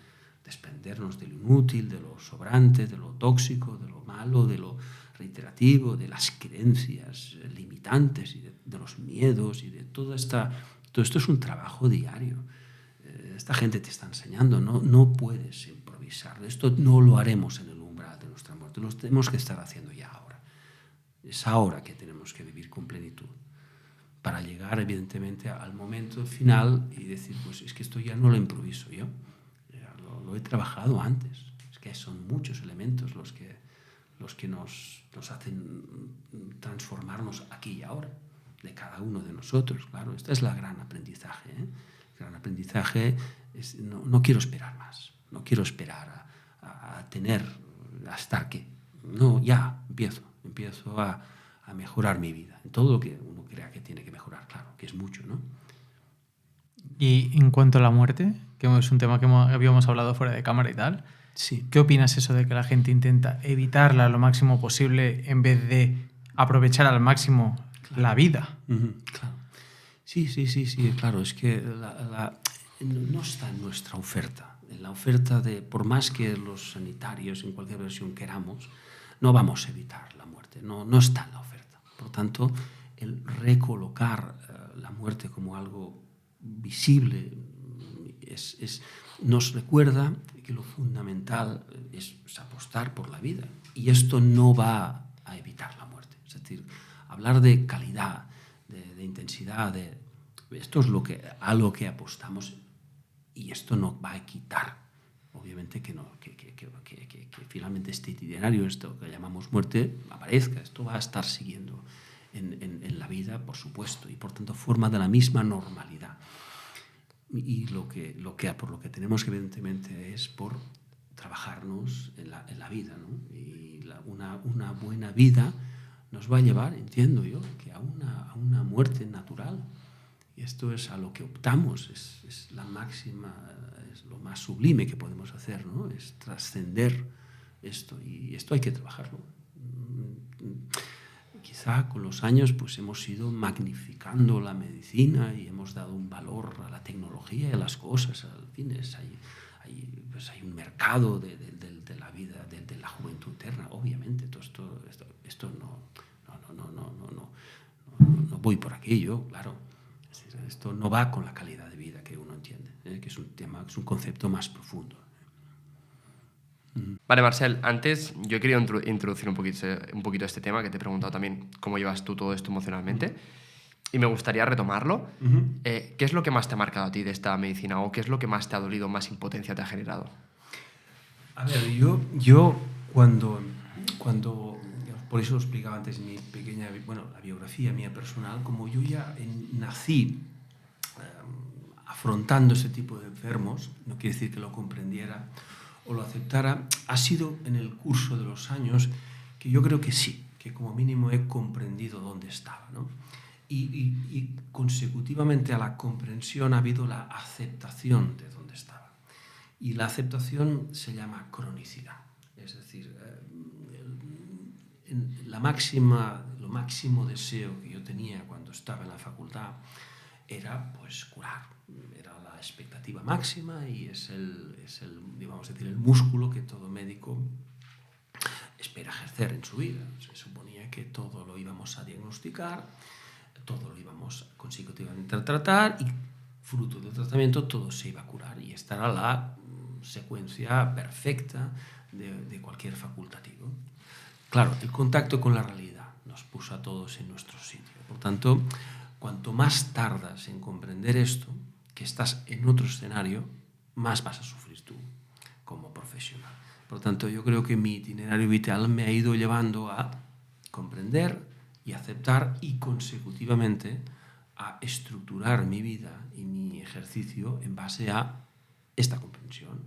desprendernos de lo inútil, de lo sobrante, de lo tóxico, de lo malo, de lo reiterativo, de las creencias limitantes y de los miedos y de todo esto es un trabajo diario. Esta gente te está enseñando, no puedes improvisar. Esto no lo haremos en el umbral de nuestra muerte, lo tenemos que estar haciendo ya ahora. Es ahora que tenemos que vivir con plenitud para llegar, evidentemente, al momento final y decir, pues es que esto ya no lo improviso yo, lo he trabajado antes. Es que son muchos elementos los que nos hacen transformarnos aquí y ahora, de cada uno de nosotros. Claro, este es el gran aprendizaje, ¿eh? El gran aprendizaje es no quiero esperar más, no quiero esperar a tener, a estar qué. No, ya empiezo a mejorar mi vida, en todo lo que uno crea que tiene que mejorar, claro, que es mucho, ¿no? Y en cuanto a la muerte, que es un tema que habíamos hablado fuera de cámara y tal, sí. ¿Qué opinas eso de que la gente intenta evitarla lo máximo posible en vez de aprovechar al máximo la vida? Claro. Sí, claro, es que no está en nuestra oferta. En la oferta por más que los sanitarios en cualquier versión queramos, no vamos a evitar la muerte, no está en la oferta. Por tanto, el recolocar la muerte como algo visible, nos recuerda que lo fundamental es apostar por la vida. Y esto no va a evitar la muerte. Es decir, hablar de calidad, de intensidad, esto es a lo que apostamos, y esto no va a quitar, obviamente, que finalmente este itinerario, esto que llamamos muerte, aparezca. Esto va a estar siguiendo en la vida, por supuesto, y por tanto forma de la misma normalidad. Y por lo que tenemos que, evidentemente, es por trabajarnos en la vida, ¿no? Y una buena vida nos va a llevar, entiendo yo, que a una muerte natural. Y esto es a lo que optamos, es la máxima, es lo más sublime que podemos hacer, ¿no? Es trascender esto, y esto hay que trabajarlo. Quizá con los años pues hemos ido magnificando la medicina y hemos dado un valor a la tecnología y a las cosas. Al fin, hay un mercado de la vida, de la juventud eterna, obviamente. Esto no voy por aquello, claro. Es decir, esto no va con la calidad de vida que uno entiende, que es un concepto más profundo. Vale, Marcel, antes yo he querido introducir un poquito este tema, que te he preguntado también cómo llevas tú todo esto emocionalmente, y me gustaría retomarlo. ¿Qué es lo que más te ha marcado a ti de esta medicina, o qué es lo que más te ha dolido, más impotencia te ha generado? A ver, yo cuando por eso explicaba antes la biografía mía personal, como yo ya nací afrontando ese tipo de enfermos, no quiere decir que lo comprendiera o lo aceptara, ha sido en el curso de los años que yo creo que sí, que como mínimo he comprendido dónde estaba, ¿no? Y consecutivamente a la comprensión ha habido la aceptación de dónde estaba. Y la aceptación se llama cronicidad. Es decir, lo máximo deseo que yo tenía cuando estaba en la facultad era pues curar. Era la expectativa máxima, y es el músculo que todo médico espera ejercer en su vida. Se suponía que todo lo íbamos a diagnosticar, todo lo íbamos consecutivamente a tratar, y fruto del tratamiento todo se iba a curar, y esta era la secuencia perfecta de cualquier facultativo. Claro, el contacto con la realidad nos puso a todos en nuestro sitio. Por tanto, cuanto más tardas en comprender esto, que estás en otro escenario, más vas a sufrir tú como profesional. Por tanto, yo creo que mi itinerario vital me ha ido llevando a comprender y aceptar, y consecutivamente a estructurar mi vida y mi ejercicio en base a esta comprensión.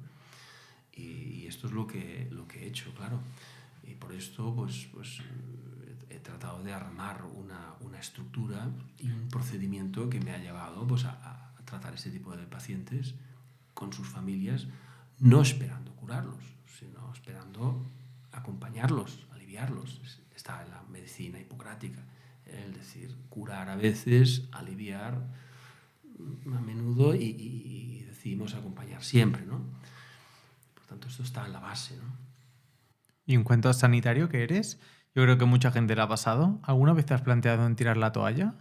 Y esto es lo que he hecho, claro. Y por esto pues he tratado de armar una estructura y un procedimiento que me ha llevado pues, a tratar este tipo de pacientes con sus familias, no esperando curarlos, sino esperando acompañarlos, aliviarlos. Está en la medicina hipocrática, es decir, curar a veces, aliviar a menudo, y decidimos acompañar siempre, ¿no? Por tanto, esto está en la base, ¿no? Y en cuanto a sanitario que eres, yo creo que mucha gente le ha pasado. ¿Alguna vez te has planteado en tirar la toalla?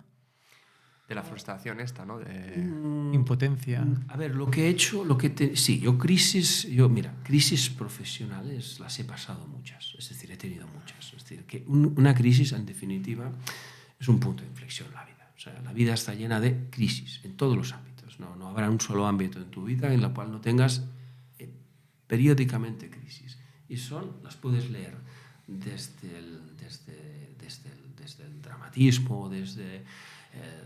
De la frustración esta, ¿no? Impotencia. A ver, lo que he hecho, sí, crisis profesionales las he pasado muchas, es decir, he tenido muchas. Es decir, que una crisis, en definitiva, es un punto de inflexión en la vida. O sea, la vida está llena de crisis en todos los ámbitos. No habrá un solo ámbito en tu vida en el cual no tengas periódicamente crisis. Y las puedes leer desde el dramatismo, desde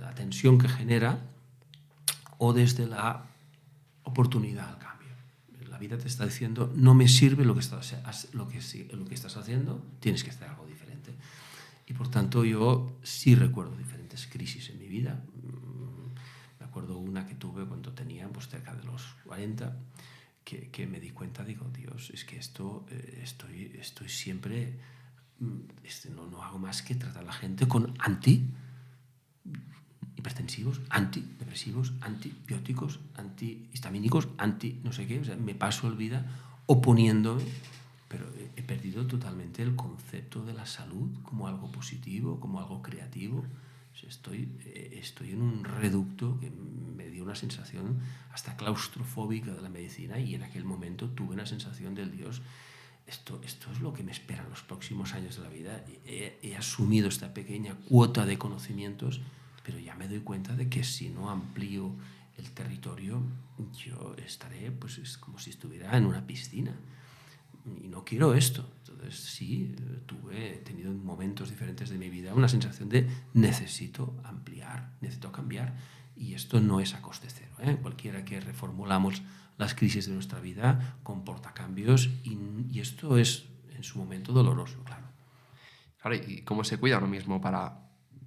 la tensión que genera, o desde la oportunidad al cambio. La vida te está diciendo, no me sirve lo que estás haciendo, tienes que hacer algo diferente. Y por tanto yo sí recuerdo diferentes crisis en mi vida. Me acuerdo una que tuve cuando tenía pues, cerca de los 40, que me di cuenta, digo, Dios, es que estoy siempre, no hago más que tratar a la gente con hipertensivos, antidepresivos, antibióticos, antihistamínicos, no sé qué. O sea, me paso el vida oponiéndome, pero he perdido totalmente el concepto de la salud como algo positivo, como algo creativo. Estoy en un reducto que me dio una sensación hasta claustrofóbica de la medicina, y en aquel momento tuve una sensación del Dios, esto es lo que me espera en los próximos años de la vida. He asumido esta pequeña cuota de conocimientos, pero ya me doy cuenta de que si no amplío el territorio, yo estaré, pues es como si estuviera en una piscina. Y no quiero esto. Entonces sí, he tenido en momentos diferentes de mi vida una sensación de necesito ampliar, necesito cambiar, y esto no es a coste cero, ¿eh? Cualquiera que reformulamos las crisis de nuestra vida comporta cambios, y esto es en su momento doloroso, claro. Claro, ¿y cómo se cuida uno mismo para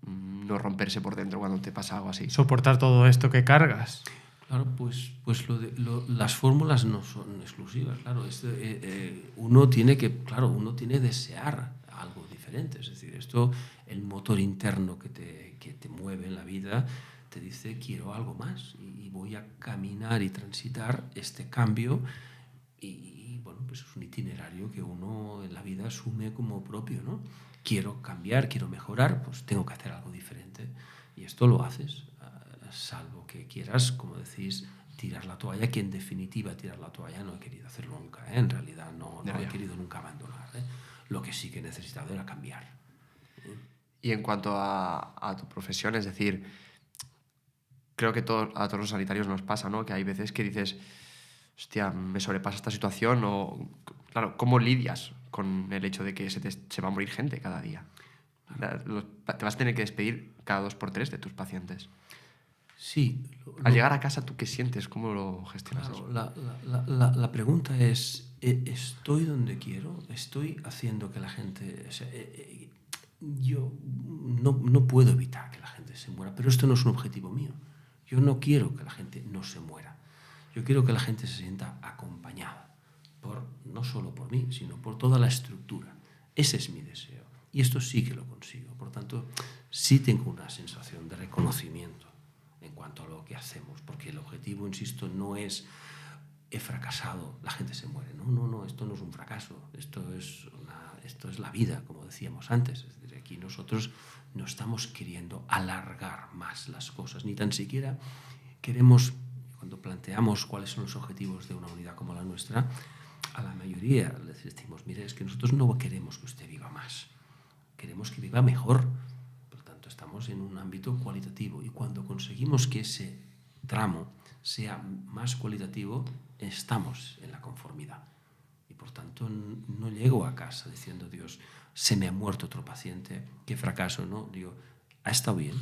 no romperse por dentro cuando te pasa algo así? Soportar todo esto que cargas. Claro, pues las fórmulas no son exclusivas, claro. Uno tiene que desear algo diferente. Es decir, el motor interno que te mueve en la vida, te dice quiero algo más, y voy a caminar y transitar este cambio, y bueno, pues es un itinerario que uno en la vida asume como propio, ¿no? Quiero cambiar, quiero mejorar, pues tengo que hacer algo diferente, y esto lo haces. Salvo que quieras, como decís, tirar la toalla, que en definitiva tirar la toalla no he querido hacerlo nunca, ¿eh? En realidad no he querido nunca abandonar, ¿eh? Lo que sí que he necesitado era cambiar. Y en cuanto a tu profesión, es decir, creo que a todos los sanitarios nos pasa, ¿no? Que hay veces que dices, hostia, me sobrepasa esta situación, o, claro, ¿cómo lidias con el hecho de que se va a morir gente cada día? Te vas a tener que despedir cada 2 por 3 de tus pacientes. Sí. Al llegar a casa, ¿tú qué sientes? ¿Cómo lo gestionas Claro, eso? la pregunta es, ¿estoy donde quiero? ¿Estoy haciendo que la gente... O sea, yo no puedo evitar que la gente se muera, pero esto no es un objetivo mío. Yo no quiero que la gente no se muera. Yo quiero que la gente se sienta acompañada, no solo por mí, sino por toda la estructura. Ese es mi deseo. Y esto sí que lo consigo. Por tanto, sí tengo una sensación de reconocimiento en cuanto a lo que hacemos, porque el objetivo, insisto, no es he fracasado, la gente se muere. No, esto no es un fracaso, esto es la vida, como decíamos antes. Es decir, aquí nosotros no estamos queriendo alargar más las cosas, ni tan siquiera queremos, cuando planteamos cuáles son los objetivos de una unidad como la nuestra, a la mayoría les decimos, mire, es que nosotros no queremos que usted viva más, queremos que viva mejor. Estamos en un ámbito cualitativo, y cuando conseguimos que ese tramo sea más cualitativo, estamos en la conformidad. Y por tanto no llego a casa diciendo, Dios, se me ha muerto otro paciente, qué fracaso, ¿no? Digo, ha estado bien,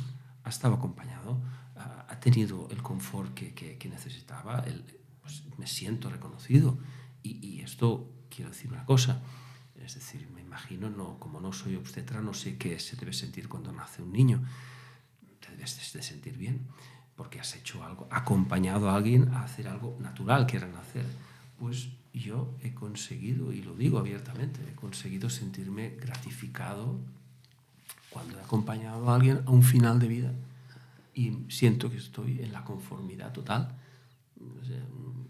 ha estado acompañado, ha tenido el confort que necesitaba, pues me siento reconocido. Y esto, quiero decir una cosa, es decir, me imagino, como no soy obstetra, no sé qué se debe sentir cuando nace un niño. Te debes de sentir bien, porque has hecho algo, acompañado a alguien a hacer algo natural, que era nacer. Pues yo he conseguido, y lo digo abiertamente, he conseguido sentirme gratificado cuando he acompañado a alguien a un final de vida, y siento que estoy en la conformidad total. O sea,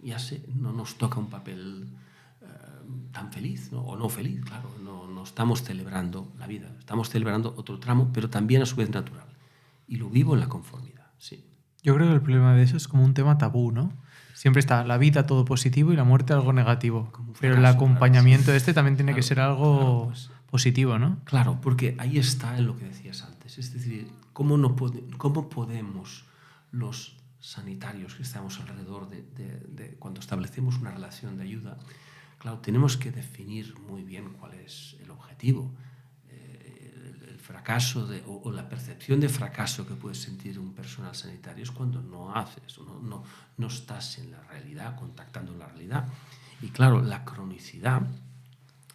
ya sé, no nos toca un papel tan feliz, ¿no? O no feliz, claro, no estamos celebrando la vida, estamos celebrando otro tramo, pero también a su vez natural, y lo vivo en la conformidad, sí. Yo creo que el problema de eso es como un tema tabú, ¿no? Siempre está la vida todo positivo y la muerte algo negativo, pero el acompañamiento, claro, sí, también tiene que ser algo pues, positivo, ¿no? Claro, porque ahí está en lo que decías antes, es decir, ¿cómo podemos los sanitarios que estamos alrededor de cuando establecemos una relación de ayuda? Claro, tenemos que definir muy bien cuál es el objetivo. El fracaso o la percepción de fracaso que puede sentir un personal sanitario es cuando no haces, no estás en la realidad, contactando la realidad. Y claro, la cronicidad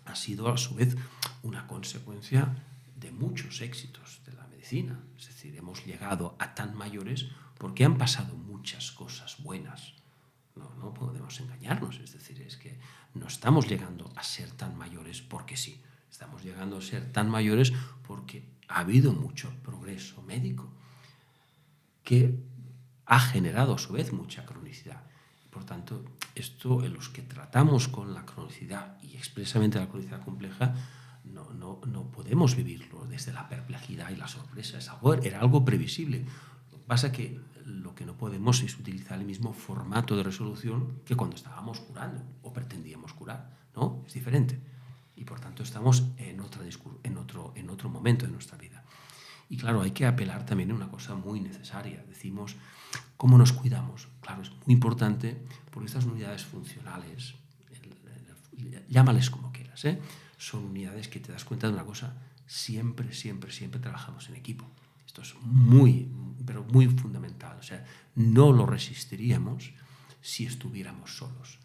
ha sido a su vez una consecuencia de muchos éxitos de la medicina. Es decir, hemos llegado a tan mayores porque han pasado muchas cosas buenas. No podemos engañarnos, es decir, es que no estamos llegando a ser tan mayores porque sí, estamos llegando a ser tan mayores porque ha habido mucho progreso médico que ha generado a su vez mucha cronicidad. Por tanto, esto en los que tratamos con la cronicidad, y expresamente la cronicidad compleja, no podemos vivirlo desde la perplejidad y la sorpresa. Era algo previsible. Lo que pasa es que lo que no podemos es utilizar el mismo formato de resolución que cuando estábamos curando o pretendíamos curar, ¿no? Es diferente. Y por tanto estamos en otro momento de nuestra vida. Y claro, hay que apelar también a una cosa muy necesaria. Decimos, ¿cómo nos cuidamos? Claro, es muy importante porque estas unidades funcionales, llámales como quieras, son unidades que te das cuenta de una cosa, siempre trabajamos en equipo. Esto es pero muy fundamental. O sea, no lo resistiríamos si estuviéramos solos,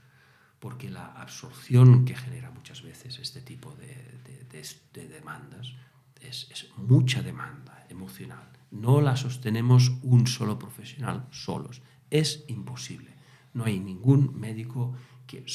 porque la absorción que genera muchas veces este tipo de demandas es mucha demanda emocional. No la sostenemos un solo profesional solos. Es imposible. No hay ningún médico que él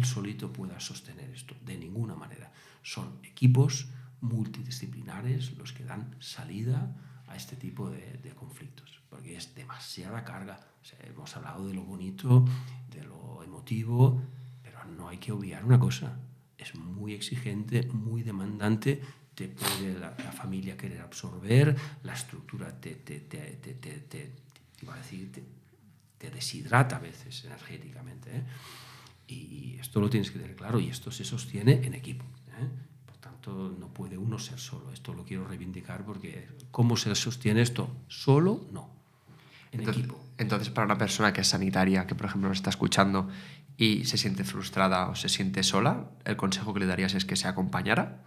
solito pueda sostener esto, de ninguna manera. Son equipos multidisciplinares los que dan salida a este tipo de conflictos, porque es demasiada carga. O sea, hemos hablado de lo bonito, de lo emotivo, pero no hay que obviar una cosa. Es muy exigente, muy demandante. Te puede la familia querer absorber, la estructura te deshidrata a veces energéticamente, y esto lo tienes que tener claro, y esto se sostiene en equipo, Por tanto, no puede uno ser solo. Esto lo quiero reivindicar porque ¿cómo se sostiene esto? Solo no, equipo. Entonces, para una persona que es sanitaria, que por ejemplo nos está escuchando y se siente frustrada o se siente sola, ¿el consejo que le darías es que se acompañara?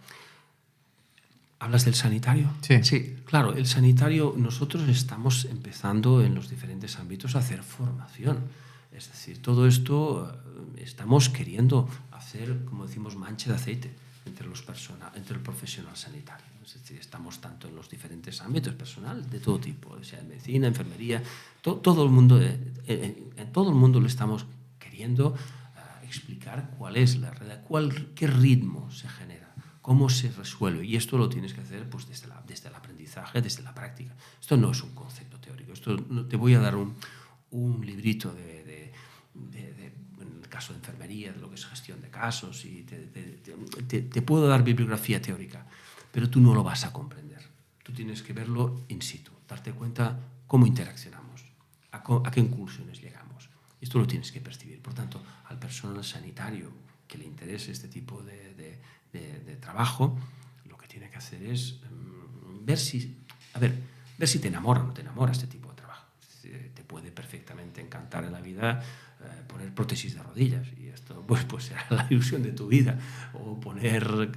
¿Hablas del sanitario? Sí. Claro, el sanitario, nosotros estamos empezando en los diferentes ámbitos a hacer formación. Es decir, todo esto estamos queriendo hacer, como decimos, mancha de aceite entre el profesional sanitario. Es decir, estamos tanto en los diferentes ámbitos, personal de todo tipo, o sea, medicina, enfermería, todo el mundo, en todo el mundo lo estamos queriendo explicar cuál es la realidad, qué ritmo se genera, cómo se resuelve. Y esto lo tienes que hacer pues, desde el aprendizaje, desde la práctica. Esto no es un concepto teórico. Te voy a dar un librito en el caso de enfermería, de lo que es gestión de casos, y te puedo dar bibliografía teórica, pero tú no lo vas a comprender. Tú tienes que verlo in situ, darte cuenta cómo interaccionamos, a qué conclusiones llegamos. Esto lo tienes que percibir. Por tanto, al personal sanitario que le interese este tipo de trabajo, lo que tiene que hacer es ver si te enamora o no te enamora este tipo de trabajo. Te puede perfectamente encantar en la vida poner prótesis de rodillas, y esto pues será la ilusión de tu vida, o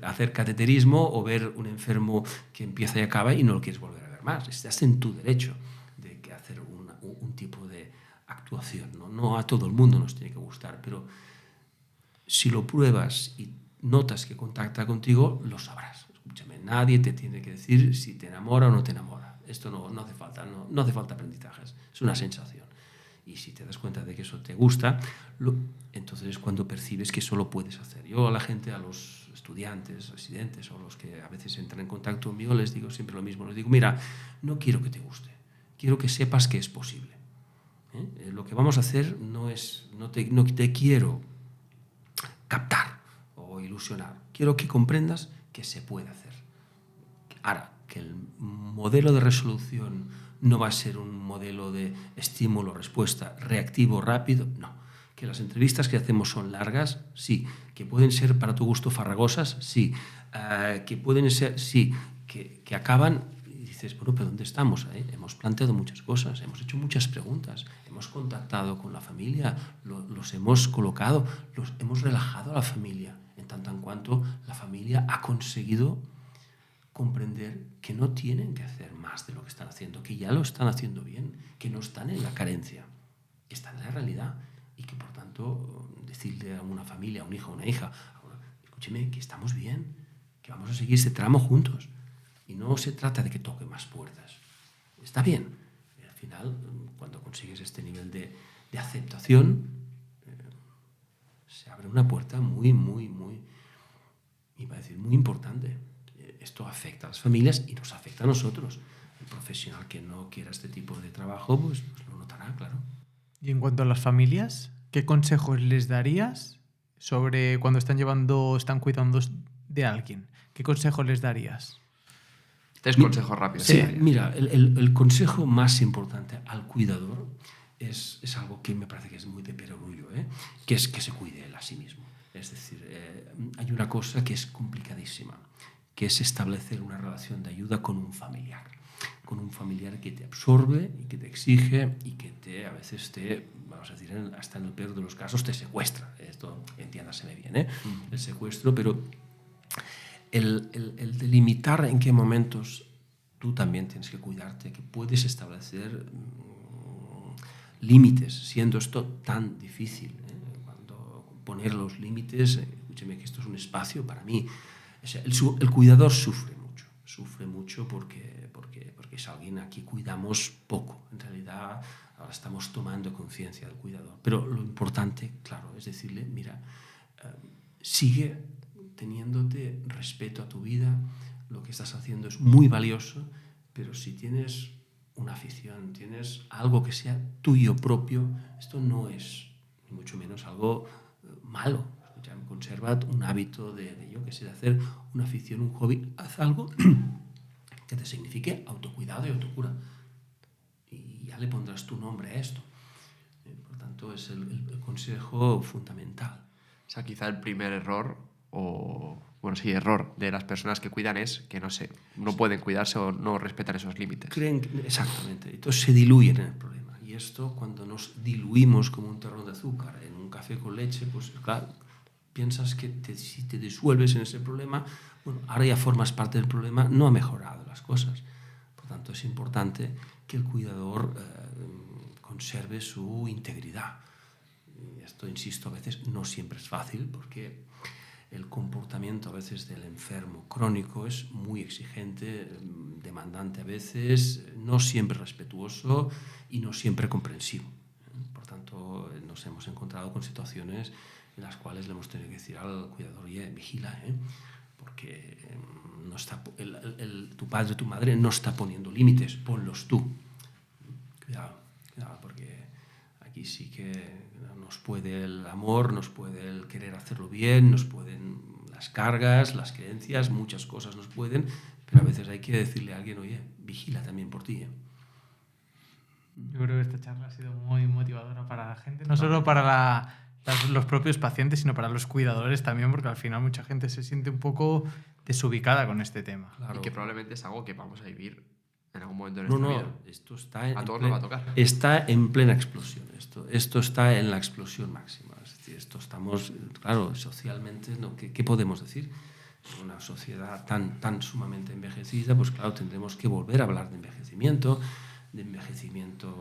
hacer cateterismo, o ver un enfermo que empieza y acaba y no lo quieres volver a ver más. Estás en tu derecho de hacer un tipo de actuación. No a todo el mundo nos tiene que gustar, pero si lo pruebas y notas que contacta contigo, lo sabrás. Escúchame, nadie te tiene que decir si te enamora o no te enamora. Esto no hace falta, no hace falta aprendizajes, es una sensación. Y si te das cuenta de que eso te gusta, entonces es cuando percibes que eso lo puedes hacer. Yo a la gente, a los estudiantes, residentes o los que a veces entran en contacto conmigo, les digo siempre lo mismo. Les digo, mira, no quiero que te guste, quiero que sepas que es posible. Lo que vamos a hacer no te quiero captar o ilusionar. Quiero que comprendas que se puede hacer. Ahora, que el modelo de resolución no va a ser un modelo de estímulo-respuesta reactivo, rápido, no. Que las entrevistas que hacemos son largas, sí. Que pueden ser para tu gusto farragosas, sí. Que pueden ser, sí. Que acaban y dices, bueno, pero ¿dónde estamos? Hemos planteado muchas cosas, hemos hecho muchas preguntas, hemos contactado con la familia, los hemos colocado, los hemos relajado a la familia, en tanto en cuanto la familia ha conseguido comprender que no tienen que hacer más de lo que están haciendo, que ya lo están haciendo bien, que no están en la carencia, que están en la realidad, y que por tanto decirle a una familia, a un hijo, a una hija, escúcheme, que estamos bien, que vamos a seguir este tramo juntos, y no se trata de que toque más puertas. Está bien. Y al final, cuando consigues este nivel de aceptación, se abre una puerta muy importante. Esto afecta a las familias y nos afecta a nosotros. El profesional que no quiera este tipo de trabajo, pues lo notará, claro. Y en cuanto a las familias, ¿qué consejos les darías sobre cuando están cuidando de alguien? ¿Qué consejos les darías? Tres consejos rápidos. Sí, mira, el consejo más importante al cuidador es algo que me parece que es muy de perogrullo, que es que se cuide él a sí mismo. Es decir, hay una cosa que es complicadísima, que es establecer una relación de ayuda con un familiar que te absorbe y que te exige y que a veces vamos a decir, hasta en el peor de los casos, te secuestra. Esto, entiéndaseme bien, el secuestro, pero el delimitar en qué momentos tú también tienes que cuidarte, que puedes establecer límites, siendo esto tan difícil. Cuando poner los límites, escúcheme que esto es un espacio para mí. O sea, el cuidador sufre mucho porque es alguien a quien cuidamos poco. En realidad, ahora estamos tomando conciencia del cuidador. Pero lo importante, claro, es decirle, mira, sigue teniéndote respeto a tu vida, lo que estás haciendo es muy valioso, pero si tienes una afición, tienes algo que sea tuyo propio, esto no es, ni mucho menos, algo malo. Conserva un hábito de hacer una afición, un hobby, haz algo que te signifique autocuidado y autocura. Y ya le pondrás tu nombre a esto. Por tanto, es el consejo fundamental. O sea, quizá el primer error, error de las personas que cuidan es que no pueden cuidarse o no respetan esos límites. Creen que, exactamente. Entonces se diluyen en el problema. Y esto, cuando nos diluimos como un terrón de azúcar en un café con leche, pues claro, piensas que si te disuelves en ese problema, bueno, ahora ya formas parte del problema, no ha mejorado las cosas. Por tanto, es importante que el cuidador conserve su integridad. Y esto, insisto, a veces no siempre es fácil porque el comportamiento a veces del enfermo crónico es muy exigente, demandante a veces, no siempre respetuoso y no siempre comprensivo. Por tanto, nos hemos encontrado con situaciones en las cuales le hemos tenido que decir al cuidador, oye, vigila, porque no está, tu padre o tu madre no está poniendo límites, ponlos tú. Cuidado, porque aquí sí que nos puede el amor, nos puede el querer hacerlo bien, nos pueden las cargas, las creencias, muchas cosas nos pueden, pero a veces hay que decirle a alguien, oye, vigila también por ti. Yo creo que esta charla ha sido muy motivadora para la gente, no solo para los propios pacientes, sino para los cuidadores también, porque al final mucha gente se siente un poco desubicada con este tema. Claro. Y que probablemente es algo que vamos a vivir en algún momento de No, nuestra vida. Esto está a todos nos va a tocar. Está en plena explosión. Esto está en la explosión máxima. Es decir, esto estamos, claro, socialmente, ¿no? ¿Qué podemos decir? En una sociedad tan sumamente envejecida, pues claro, tendremos que volver a hablar de envejecimiento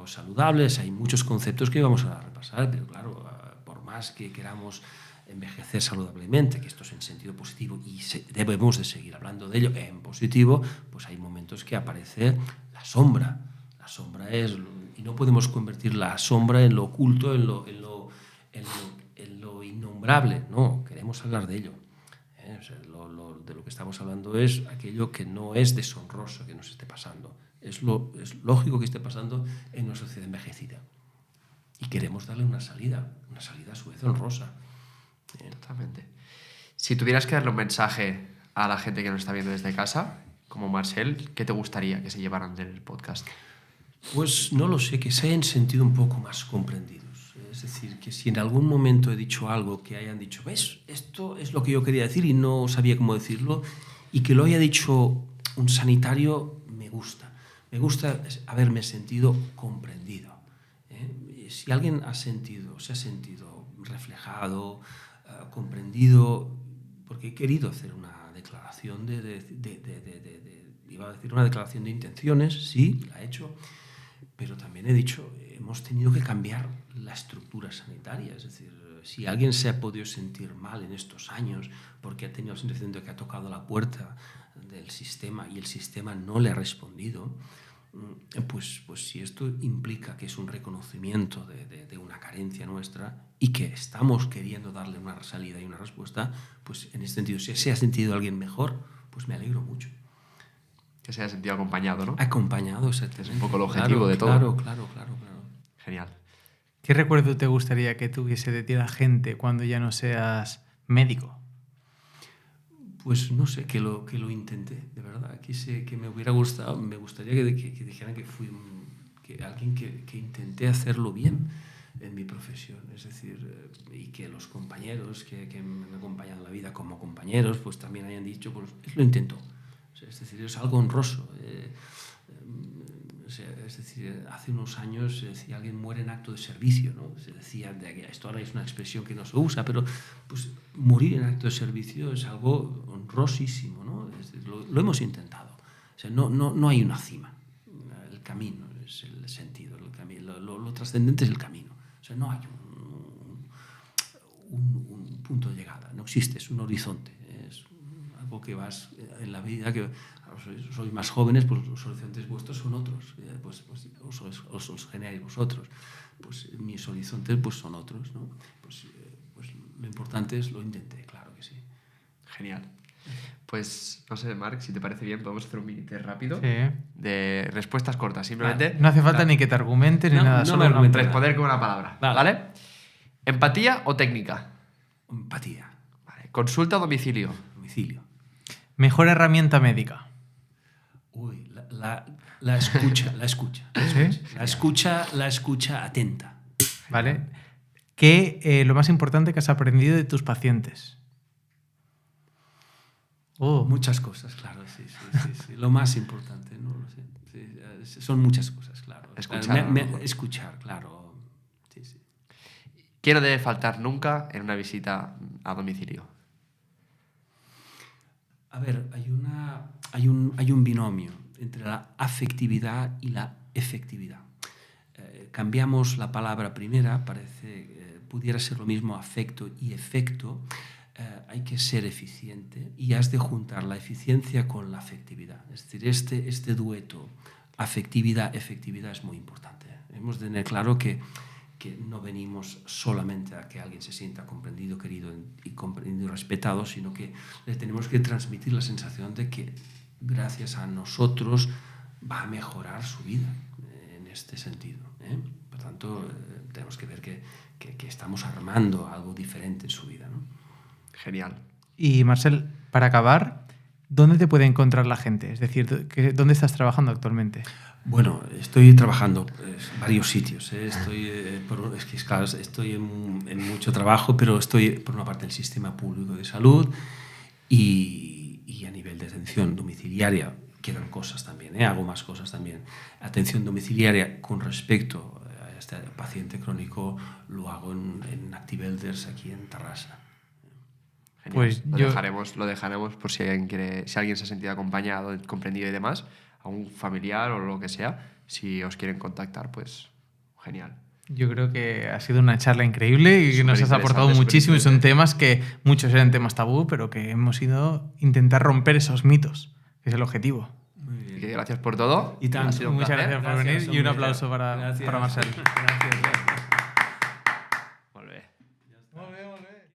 saludables. Hay muchos conceptos que vamos a repasar, pero claro, por más que queramos envejecer saludablemente, que esto es en sentido positivo y debemos de seguir hablando de ello en positivo, pues hay momentos que aparece la sombra. La sombra es, y no podemos convertir la sombra en lo oculto, en lo innombrable. No, queremos hablar de ello. O sea, de lo que estamos hablando es aquello que no es deshonroso que nos esté pasando. Es lógico que esté pasando en una sociedad envejecida. Y queremos darle una salida a su vez honrosa. Totalmente. Si tuvieras que darle un mensaje a la gente que nos está viendo desde casa, como Marcel, ¿qué te gustaría que se llevaran del podcast? Pues no lo sé, que se hayan sentido un poco más comprendidos. Es decir, que si en algún momento he dicho algo que hayan dicho, ¿ves? Esto es lo que yo quería decir y no sabía cómo decirlo, y que lo haya dicho un sanitario, me gusta. Me gusta haberme sentido comprendido. Si alguien se ha sentido reflejado, comprendido, porque he querido hacer una declaración iba a decir una declaración de intenciones, sí, la he hecho, pero también he dicho, hemos tenido que cambiar la estructura sanitaria. Es decir, si alguien se ha podido sentir mal en estos años porque ha tenido la sensación de que ha tocado la puerta del sistema y el sistema no le ha respondido, pues si esto implica que es un reconocimiento de una carencia nuestra y que estamos queriendo darle una salida y una respuesta, pues en este sentido, si se ha sentido alguien mejor, pues me alegro mucho. Que se haya sentido acompañado, ¿no? Acompañado, exactamente. Es un poco el objetivo de todo. Claro. Genial. ¿Qué recuerdo te gustaría que tuviese de ti la gente cuando ya no seas médico? Pues no sé, que lo intenté, de verdad, que me hubiera gustado, me gustaría que dijeran que fui alguien que intenté hacerlo bien en mi profesión, es decir, y que los compañeros que me han acompañado en la vida como compañeros, pues también hayan dicho, pues lo intentó. O sea, es decir, es algo honroso. O sea, es decir, hace unos años se decía alguien muere en acto de servicio, ¿no? Se decía, esto ahora es una expresión que no se usa, pero pues morir en acto de servicio es algo honrosísimo, ¿no? Es decir, lo hemos intentado. O sea, no hay una cima. El camino es el sentido, lo trascendente es el camino. O sea, no hay un punto de llegada, no existe, es un horizonte, es algo que vas en la vida, que sois más jóvenes, pues los horizontes vuestros son otros, pues os generáis vosotros, pues mis horizontes pues son otros, ¿no? Pues lo importante es lo intenté, claro que sí. Genial. Pues, no sé, Marc, si te parece bien, podemos hacer un mini test rápido Sí. de respuestas cortas, simplemente. No hace falta ni que te argumentes ni nada, solo responder con una palabra, ¿vale? ¿Empatía o técnica? Empatía. Vale. ¿Consulta o domicilio? Domicilio. Mejor herramienta médica. Uy, la escucha, la escucha. ¿Sí? La escucha atenta. Vale. ¿Qué lo más importante que has aprendido de tus pacientes? Muchas cosas, claro, sí. Lo más importante, no lo sé. Sí, son muchas cosas, claro. Escuchar, claro. Sí. ¿Qué no debe faltar nunca en una visita a domicilio? A ver, hay un binomio entre la afectividad y la efectividad. Cambiamos la palabra primera, pudiera ser lo mismo afecto y efecto. Hay que ser eficiente y has de juntar la eficiencia con la afectividad. Es decir, este dueto afectividad-efectividad es muy importante. Hemos de tener claro que no venimos solamente a que alguien se sienta comprendido, querido y comprendido y respetado, sino que le tenemos que transmitir la sensación de que gracias a nosotros va a mejorar su vida en este sentido. Por tanto, tenemos que ver que estamos armando algo diferente en su vida, ¿no? Genial. Y Marcel, para acabar, ¿dónde te puede encontrar la gente? Es decir, ¿dónde estás trabajando actualmente? Bueno, estoy trabajando en varios sitios. Estoy en mucho trabajo, pero estoy por una parte en el sistema público de salud y a nivel de atención domiciliaria. Quedan cosas también, hago más cosas también. Atención domiciliaria con respecto a este paciente crónico lo hago en Activelders aquí en Tarrasa. Genial. Pues lo dejaremos por si alguien se ha sentido acompañado, comprendido y demás, a un familiar o lo que sea, si os quieren contactar, pues genial. Yo creo que ha sido una charla increíble y que nos has aportado Superinteresante, muchísimo y son temas que muchos eran temas tabú, pero que hemos ido a intentar romper esos mitos, que es el objetivo. Muy bien. Y que gracias por todo. Y tanto. Ha sido un Muchas placer. gracias por venir y un hombre. aplauso para Marcel. Gracias.